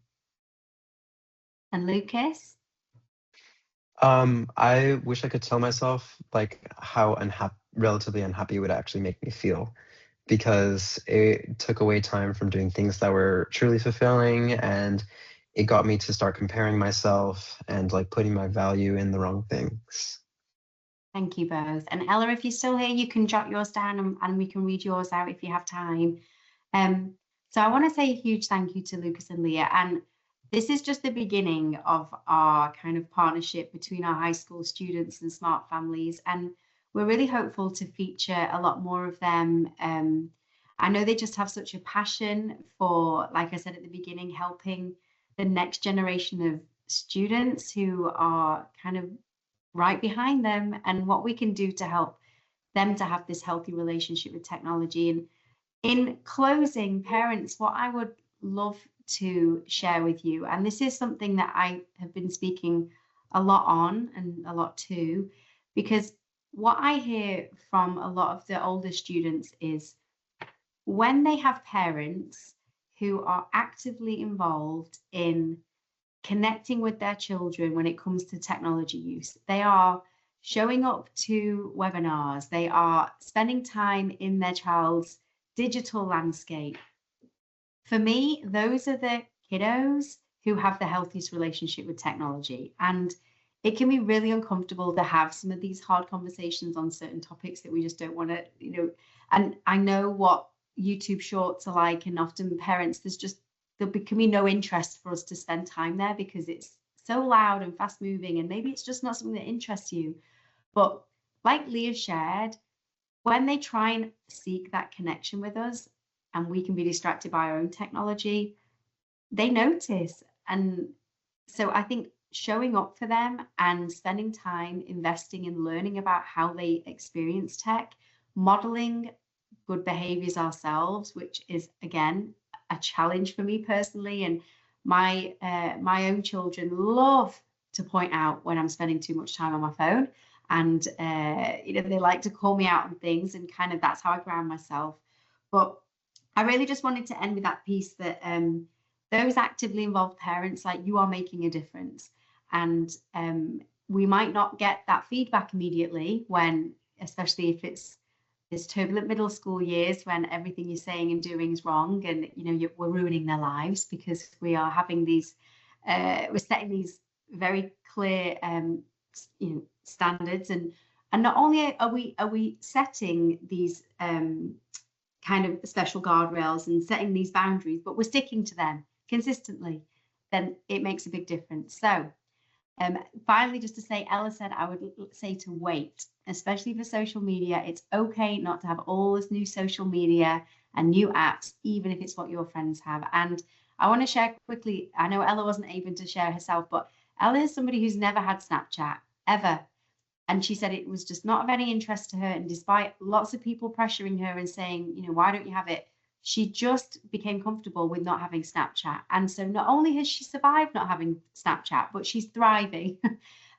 And Lucas? I wish I could tell myself like how relatively unhappy it would actually make me feel, because it took away time from doing things that were truly fulfilling, and it got me to start comparing myself and like putting my value in the wrong things. Thank you both. And Ella, if you're still here, you can jot yours down, and we can read yours out if you have time. So I want to say a huge thank you to Lucas and Leah. And this is just the beginning of our kind of partnership between our high school students and Smart Families. And we're really hopeful to feature a lot more of them. I know they just have such a passion for, like I said at the beginning, helping the next generation of students who are kind of right behind them, and what we can do to help them to have this healthy relationship with technology. And in closing, parents, what I would love to share with you, and this is something that I have been speaking a lot on and a lot to, because what I hear from a lot of the older students is when they have parents who are actively involved in connecting with their children when it comes to technology use. They are showing up to webinars, they are spending time in their child's digital landscape. For me, those are the kiddos who have the healthiest relationship with technology. And it can be really uncomfortable to have some of these hard conversations on certain topics that we just don't want to, and I know what YouTube shorts are like, and often parents, there can be no interest for us to spend time there because it's so loud and fast moving, and maybe it's just not something that interests you. But like Leah shared, when they try and seek that connection with us, and we can be distracted by our own technology, they notice. And so I think showing up for them and spending time investing in learning about how they experience tech, modeling good behaviors ourselves, which is again a challenge for me personally. And my own children love to point out when I'm spending too much time on my phone, and they like to call me out on things, and kind of that's how I ground myself. But I really just wanted to end with that piece that those actively involved parents, like, you are making a difference. And we might not get that feedback immediately, when, especially if it's this turbulent middle school years, when everything you're saying and doing is wrong, and we're ruining their lives because we are having these we're setting these very clear standards, and not only are we setting these kind of special guardrails and setting these boundaries, but we're sticking to them consistently, then it makes a big difference. So finally, just to say, Ella said, I would say to wait, especially for social media. It's okay not to have all this new social media and new apps, even if it's what your friends have. And I want to share quickly, I know Ella wasn't able to share herself, but Ella is somebody who's never had Snapchat, ever. And she said it was just not of any interest to her. And despite lots of people pressuring her and saying, why don't you have it? She just became comfortable with not having Snapchat. And so not only has she survived not having Snapchat, but she's thriving.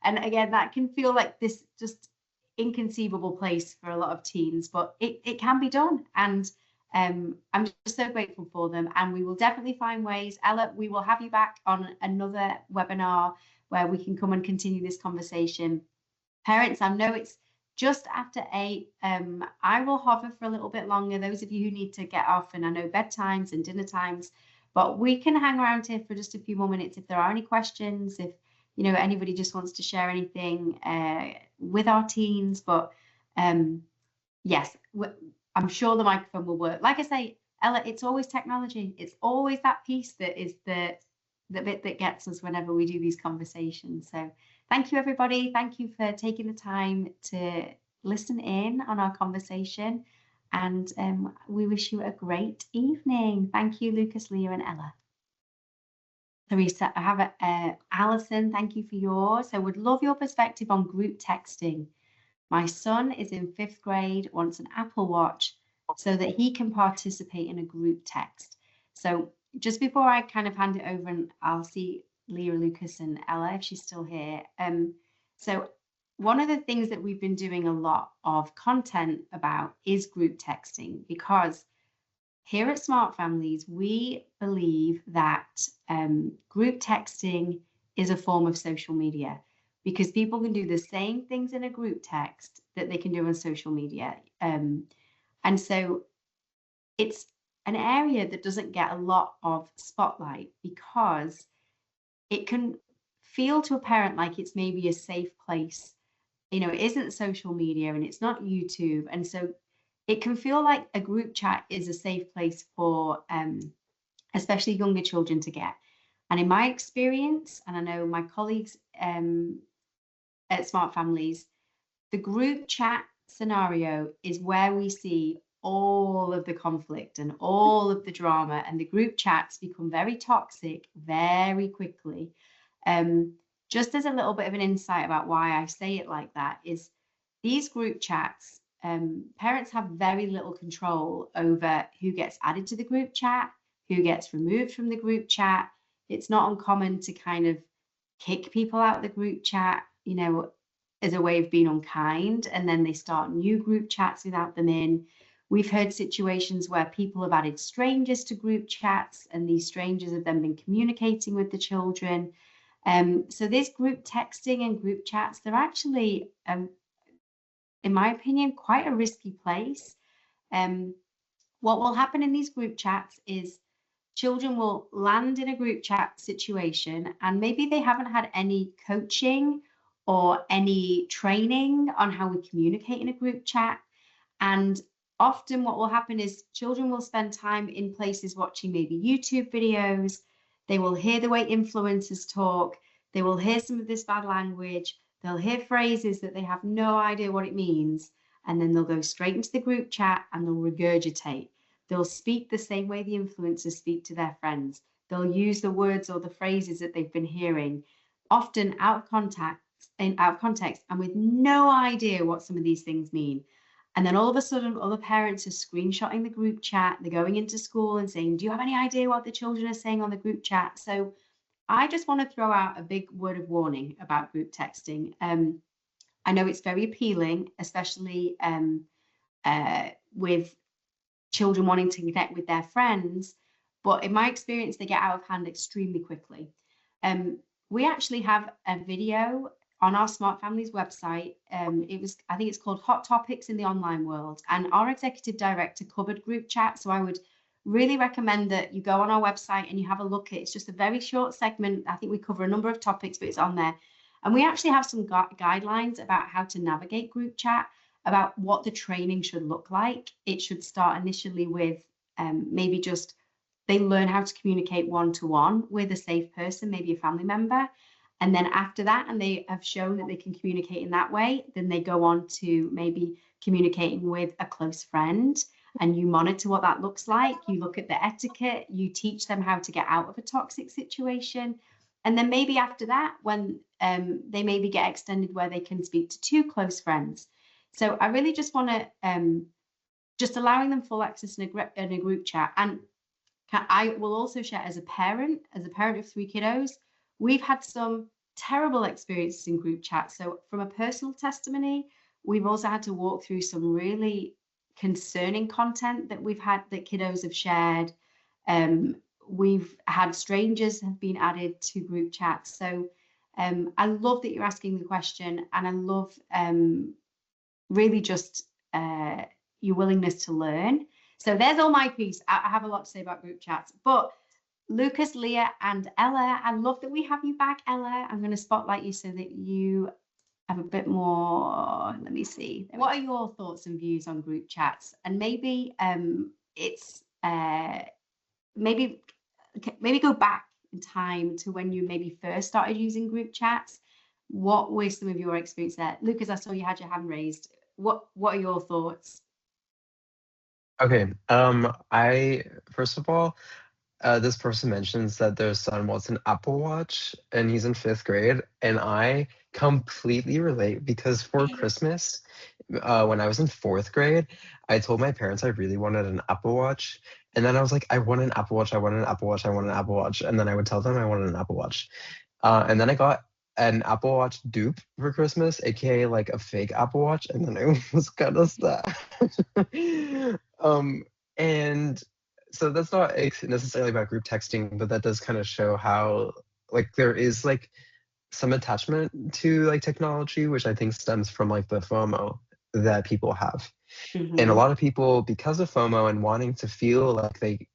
And again, that can feel like this just inconceivable place for a lot of teens, but it can be done. And I'm just so grateful for them, and we will definitely find ways. Ella, we will have you back on another webinar where we can come and continue this conversation. Parents, I know it's just after 8. I will hover for a little bit longer, those of you who need to get off, and I know bedtimes and dinner times, but we can hang around here for just a few more minutes if there are any questions, if anybody just wants to share anything with our teens. But yes, I'm sure the microphone will work. Like I say, Ella, it's always technology. It's always that piece that is the bit that gets us whenever we do these conversations. So thank you, everybody. Thank you for taking the time to listen in on our conversation. And we wish you a great evening. Thank you, Lucas, Leah, and Ella. Teresa, I have Alison, thank you for yours. So would love your perspective on group texting. My son is in 5th grade, wants an Apple Watch so that he can participate in a group text. So just before I kind of hand it over, and I'll see Leah, Lucas, and Ella if she's still here. So one of the things that we've been doing a lot of content about is group texting, because here at Smart Families, we believe that group texting is a form of social media, because people can do the same things in a group text that they can do on social media. And so it's an area that doesn't get a lot of spotlight, because it can feel to a parent like it's maybe a safe place. It isn't social media and it's not YouTube. And so it can feel like a group chat is a safe place for especially younger children to get. And in my experience, and I know my colleagues at Smart Families, the group chat scenario is where we see all of the conflict and all of the drama, and the group chats become very toxic very quickly. Just as a little bit of an insight about why I say it like that is these group chats, parents have very little control over who gets added to the group chat, who gets removed from the group chat. It's not uncommon to kind of kick people out of the group chat, as a way of being unkind, and then they start new group chats without them in. We've heard situations where people have added strangers to group chats, and these strangers have then been communicating with the children. So this group texting and group chats, they're actually, in my opinion, quite a risky place. What will happen in these group chats is children will land in a group chat situation, and maybe they haven't had any coaching or any training on how we communicate in a group chat. And often what will happen is children will spend time in places watching maybe YouTube videos. They will hear the way influencers talk. They will hear some of this bad language. They'll hear phrases that they have no idea what it means. And then they'll go straight into the group chat and they'll regurgitate. They'll speak the same way the influencers speak to their friends. They'll use the words or the phrases that they've been hearing, often out of context and with no idea what some of these things mean. And then all of a sudden, other parents are screenshotting the group chat. They're going into school and saying, do you have any idea what the children are saying on the group chat? So I just want to throw out a big word of warning about group texting. I know it's very appealing, especially with children wanting to connect with their friends. But in my experience, they get out of hand extremely quickly. We actually have a video on our Smart Families website. I think it's called Hot Topics in the Online World. And our executive director covered group chat. So I would really recommend that you go on our website and you have a look at it. It's just a very short segment. I think we cover a number of topics, but it's on there. And we actually have some guidelines about how to navigate group chat, about what the training should look like. It should start initially with maybe just they learn how to communicate one-to-one with a safe person, maybe a family member. And then after that, and they have shown that they can communicate in that way, then they go on to maybe communicating with a close friend, and you monitor what that looks like. You look at the etiquette, you teach them how to get out of a toxic situation. And then maybe after that, when they maybe get extended where they can speak to 2 close friends. So I really just want to just allowing them full access in a group chat. And I will also share as a parent of 3 kiddos, we've had some terrible experiences in group chat. So from a personal testimony, we've also had to walk through some really concerning content that we've had that kiddos have shared. We've had strangers have been added to group chats. So I love that you're asking the question, and I love really just your willingness to learn. So there's all my piece. I have a lot to say about group chats, but Lucas, Leah, and Ella, I love that we have you back, Ella. I'm going to spotlight you so that you have a bit more. Let me see. What are your thoughts and views on group chats? And maybe it's maybe go back in time to when you maybe first started using group chats. What were some of your experience there? Lucas, I saw you had your hand raised. What are your thoughts? Okay. I first of all, this person mentions that their son wants an Apple Watch and he's in 5th grade, and I completely relate because for Christmas, when I was in 4th grade, I told my parents I really wanted an Apple Watch, and then I was like, I want an Apple Watch, I want an Apple Watch, I want an Apple Watch, and then I would tell them I wanted an Apple Watch, and then I got an Apple Watch dupe for Christmas, aka like a fake Apple Watch, and then I was kind of sad. And so that's not necessarily about group texting, but that does kind of show how like there is like some attachment to like technology, which I think stems from like the FOMO that people have. And a lot of people, because of FOMO and wanting to feel like they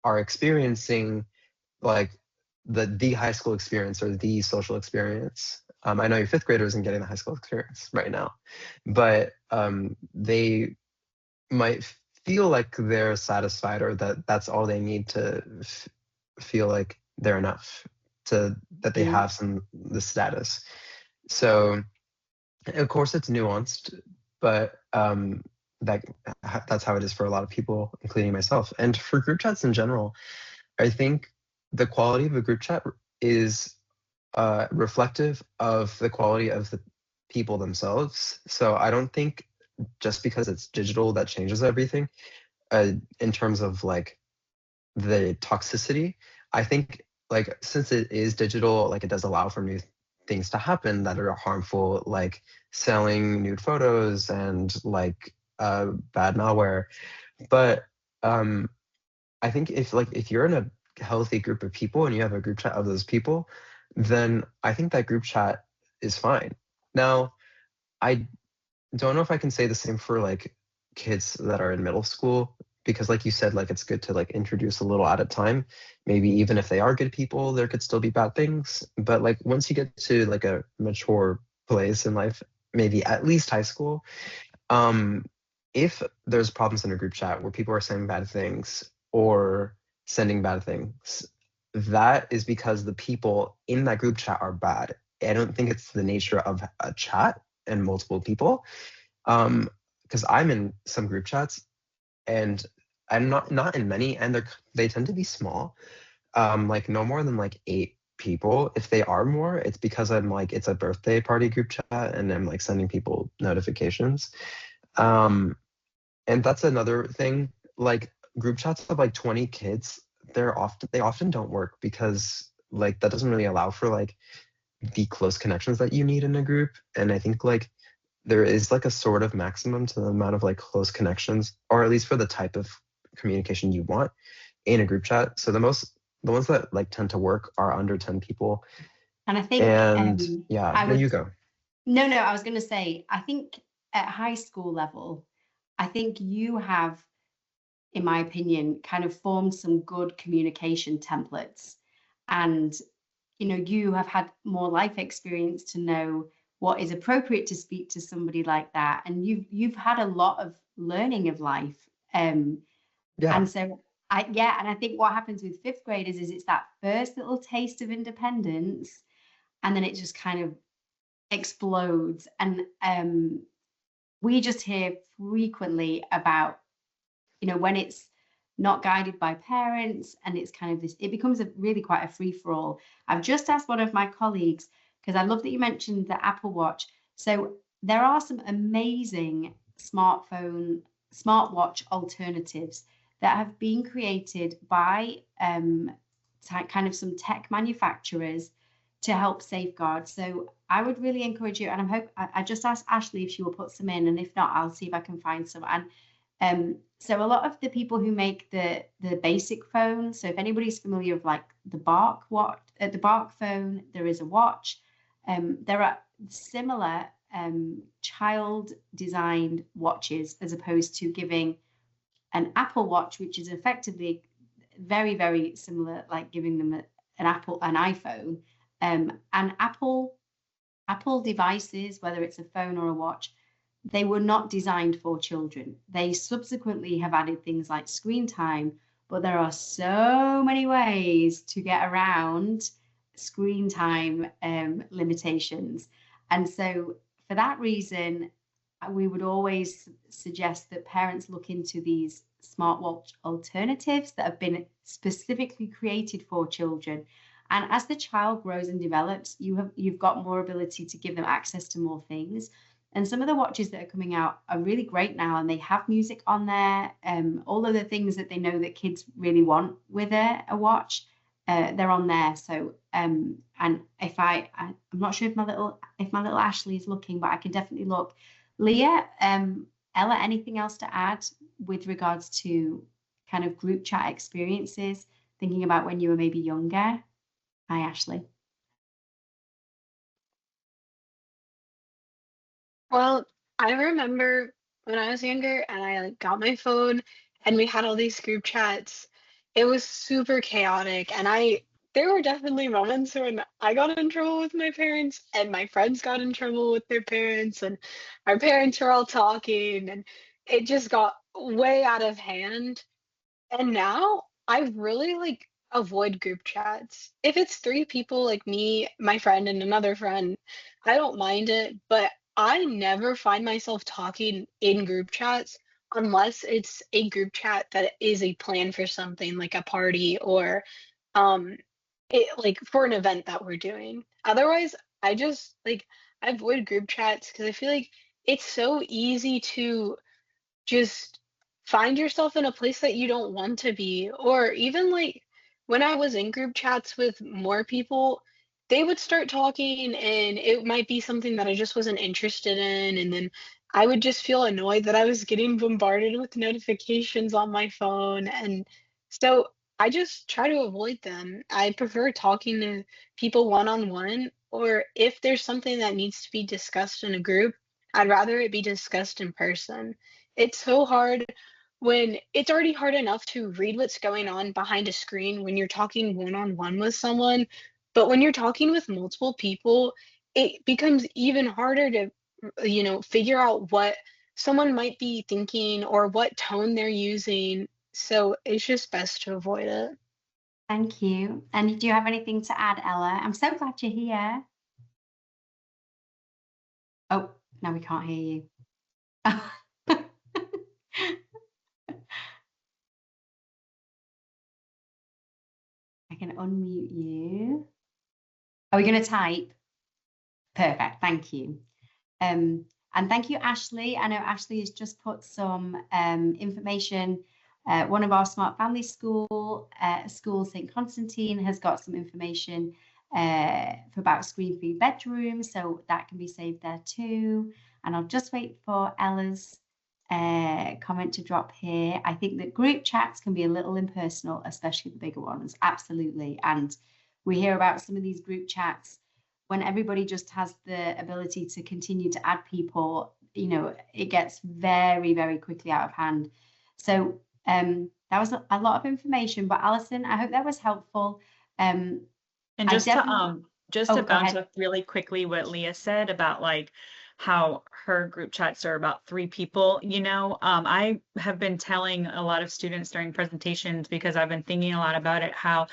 are experiencing like the high school experience or the social experience. I know your 5th grader isn't getting the high school experience right now, but they might feel like they're satisfied, or that that's all they need to feel like they're enough, to that they have the status. So of course it's nuanced, but that's how it is for a lot of people, including myself. And for group chats in general, I think the quality of a group chat is reflective of the quality of the people themselves. So I don't think just because it's digital that changes everything in terms of like the toxicity. I think like since it is digital, like it does allow for new things to happen that are harmful, like selling nude photos and like bad malware. But I think if you're in a healthy group of people and you have a group chat of those people, then I think that group chat is fine. Now, I don't know if I can say the same for like kids that are in middle school, because like you said, like it's good to like introduce a little at a time. Maybe even if they are good people, there could still be bad things. But like once you get to like a mature place in life, maybe at least high school, if there's problems in a group chat where people are saying bad things or sending bad things, that is because the people in that group chat are bad. I don't think it's the nature of a chat and multiple people. Because I'm in some group chats and I'm not in many, and they tend to be small. Like no more than like 8 people. If they are more, it's because I'm like it's a birthday party group chat and I'm like sending people notifications. And that's another thing. Like group chats of like 20 kids, they often don't work because like that doesn't really allow for like the close connections that you need in a group. And I think like there is like a sort of maximum to the amount of like close connections, or at least for the type of communication you want in a group chat. So the ones that like tend to work are under 10 people. And I think And yeah, there you go. No, I was going to say, I think at high school level, I think you have, in my opinion, kind of formed some good communication templates. And, you know, you have had more life experience to know what is appropriate to speak to somebody like that. And you've had a lot of learning of life. And so and I think what happens with 5th graders is it's that first little taste of independence, and then it just kind of explodes. And we just hear frequently about, you know, when it's not guided by parents and it's kind of this, it becomes really quite a free-for-all. I've just asked one of my colleagues, because I love that you mentioned the Apple Watch. So there are some amazing smartwatch alternatives that have been created by kind of some tech manufacturers to help safeguard. So I would really encourage you, and I just asked Ashley if she will put some in, and if not, I'll see if I can find some. So a lot of the people who make the basic phone, so if anybody's familiar with like the Bark watch, the Bark phone, there is a watch. There are similar child designed watches, as opposed to giving an Apple Watch, which is effectively very, very similar, like giving them an iPhone. And Apple devices, whether it's a phone or a watch, they were not designed for children. They subsequently have added things like screen time, but there are so many ways to get around screen time limitations. And so for that reason, we would always suggest that parents look into these smartwatch alternatives that have been specifically created for children. And as the child grows and develops, you've got more ability to give them access to more things. And some of the watches that are coming out are really great now, and they have music on there. All of the things that they know that kids really want with a watch, they're on there. So, and if I'm not sure if my little Ashley is looking, but I can definitely look. Leah, Ella, anything else to add with regards to kind of group chat experiences, thinking about when you were maybe younger? Hi, Ashley. Well, I remember when I was younger and I like got my phone and we had all these group chats. It was super chaotic, and there were definitely moments when I got in trouble with my parents and my friends got in trouble with their parents, and our parents were all talking, and it just got way out of hand. And now I really like avoid group chats. If it's three people like me, my friend, and another friend, I don't mind it, but I never find myself talking in group chats unless it's a group chat that is a plan for something like a party or um it like for an event that we're doing. Otherwise, I just like I avoid group chats because I feel like it's so easy to just find yourself in a place that you don't want to be. Or even like when I was in group chats with more people, they would start talking and it might be something that I just wasn't interested in. And then I would just feel annoyed that I was getting bombarded with notifications on my phone. And so I just try to avoid them. I prefer talking to people one on one, or if there's something that needs to be discussed in a group, I'd rather it be discussed in person. It's so hard when it's already hard enough to read what's going on behind a screen when you're talking one on one with someone. But when you're talking with multiple people, it becomes even harder to, figure out what someone might be thinking or what tone they're using. So it's just best to avoid it. Thank you. And do you have anything to add, Ella? I'm so glad you're here. Oh, no, we can't hear you. I can unmute you. Are we going to type? Perfect. Thank you. And thank you, Ashley. I know Ashley has just put some information. One of our Smart Family schools, St. Constantine, has got some information for about screen-free bedrooms, so that can be saved there too. And I'll just wait for Ella's comment to drop here. I think that group chats can be a little impersonal, especially the bigger ones. Absolutely. And we hear about some of these group chats when everybody just has the ability to continue to add people, it gets very, very quickly out of hand. So that was a lot of information, but Alison, I hope that was helpful. And just to bounce up really quickly what Leah said about like how her group chats are about 3 people, I have been telling a lot of students during presentations, because I've been thinking a lot about it, how,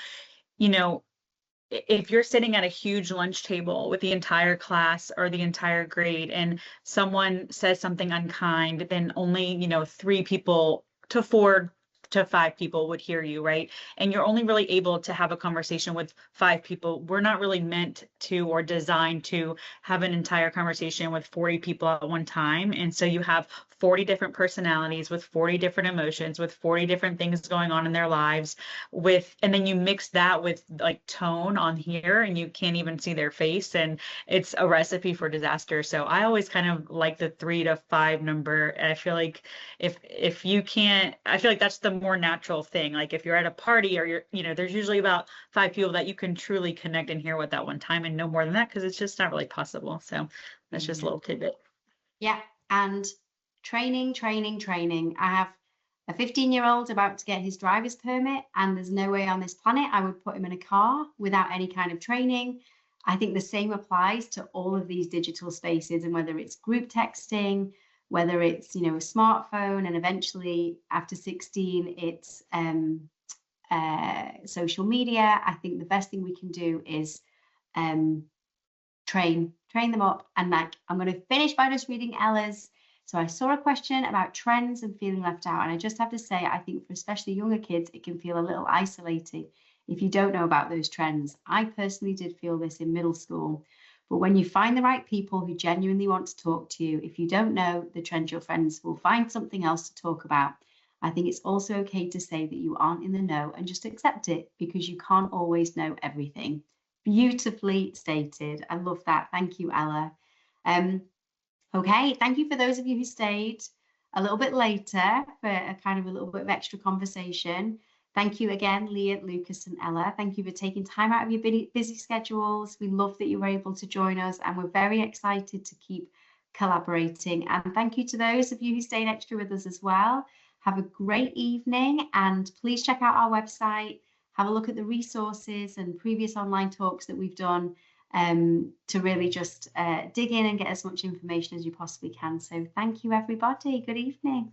if you're sitting at a huge lunch table with the entire class or the entire grade and someone says something unkind, then only, 3 people to 4 to 5 people would hear you, right? And you're only really able to have a conversation with 5 people. We're not really meant to or designed to have an entire conversation with 40 people at one time. And so you have 40 different personalities, with 40 different emotions, with 40 different things going on in their lives, and then you mix that with like tone on here and you can't even see their face, and it's a recipe for disaster. So I always kind of like the 3 to 5 number. I feel like if you can't, I feel like that's the more natural thing. Like if you're at a party or there's usually about 5 people that you can truly connect and hear with at one time, and no more than that, because it's just not really possible. So that's just a little tidbit. Yeah, and training. I have a 15-year-old about to get his driver's permit, and there's no way on this planet I would put him in a car without any kind of training. I think the same applies to all of these digital spaces, and whether it's group texting, whether it's a smartphone, and eventually after 16 it's social media. I think the best thing we can do is train them up. And like, I'm going to finish by just reading Ella's. So I saw a question about trends and feeling left out, and I just have to say, I think for especially younger kids, it can feel a little isolating if you don't know about those trends. I personally did feel this in middle school, but when you find the right people who genuinely want to talk to you, if you don't know the trends, your friends will find something else to talk about. I think it's also okay to say that you aren't in the know and just accept it, because you can't always know everything. Beautifully stated. I love that. Thank you, Ella. Okay, thank you for those of you who stayed a little bit later for a kind of a little bit of extra conversation. Thank you again, Leah, Lucas, and Ella. Thank you for taking time out of your busy schedules. We love that you were able to join us, and we're very excited to keep collaborating. And thank you to those of you who stayed extra with us as well. Have a great evening, and please check out our website. Have a look at the resources and previous online talks that we've done to really just dig in and get as much information as you possibly can. So thank you, everybody. Good evening.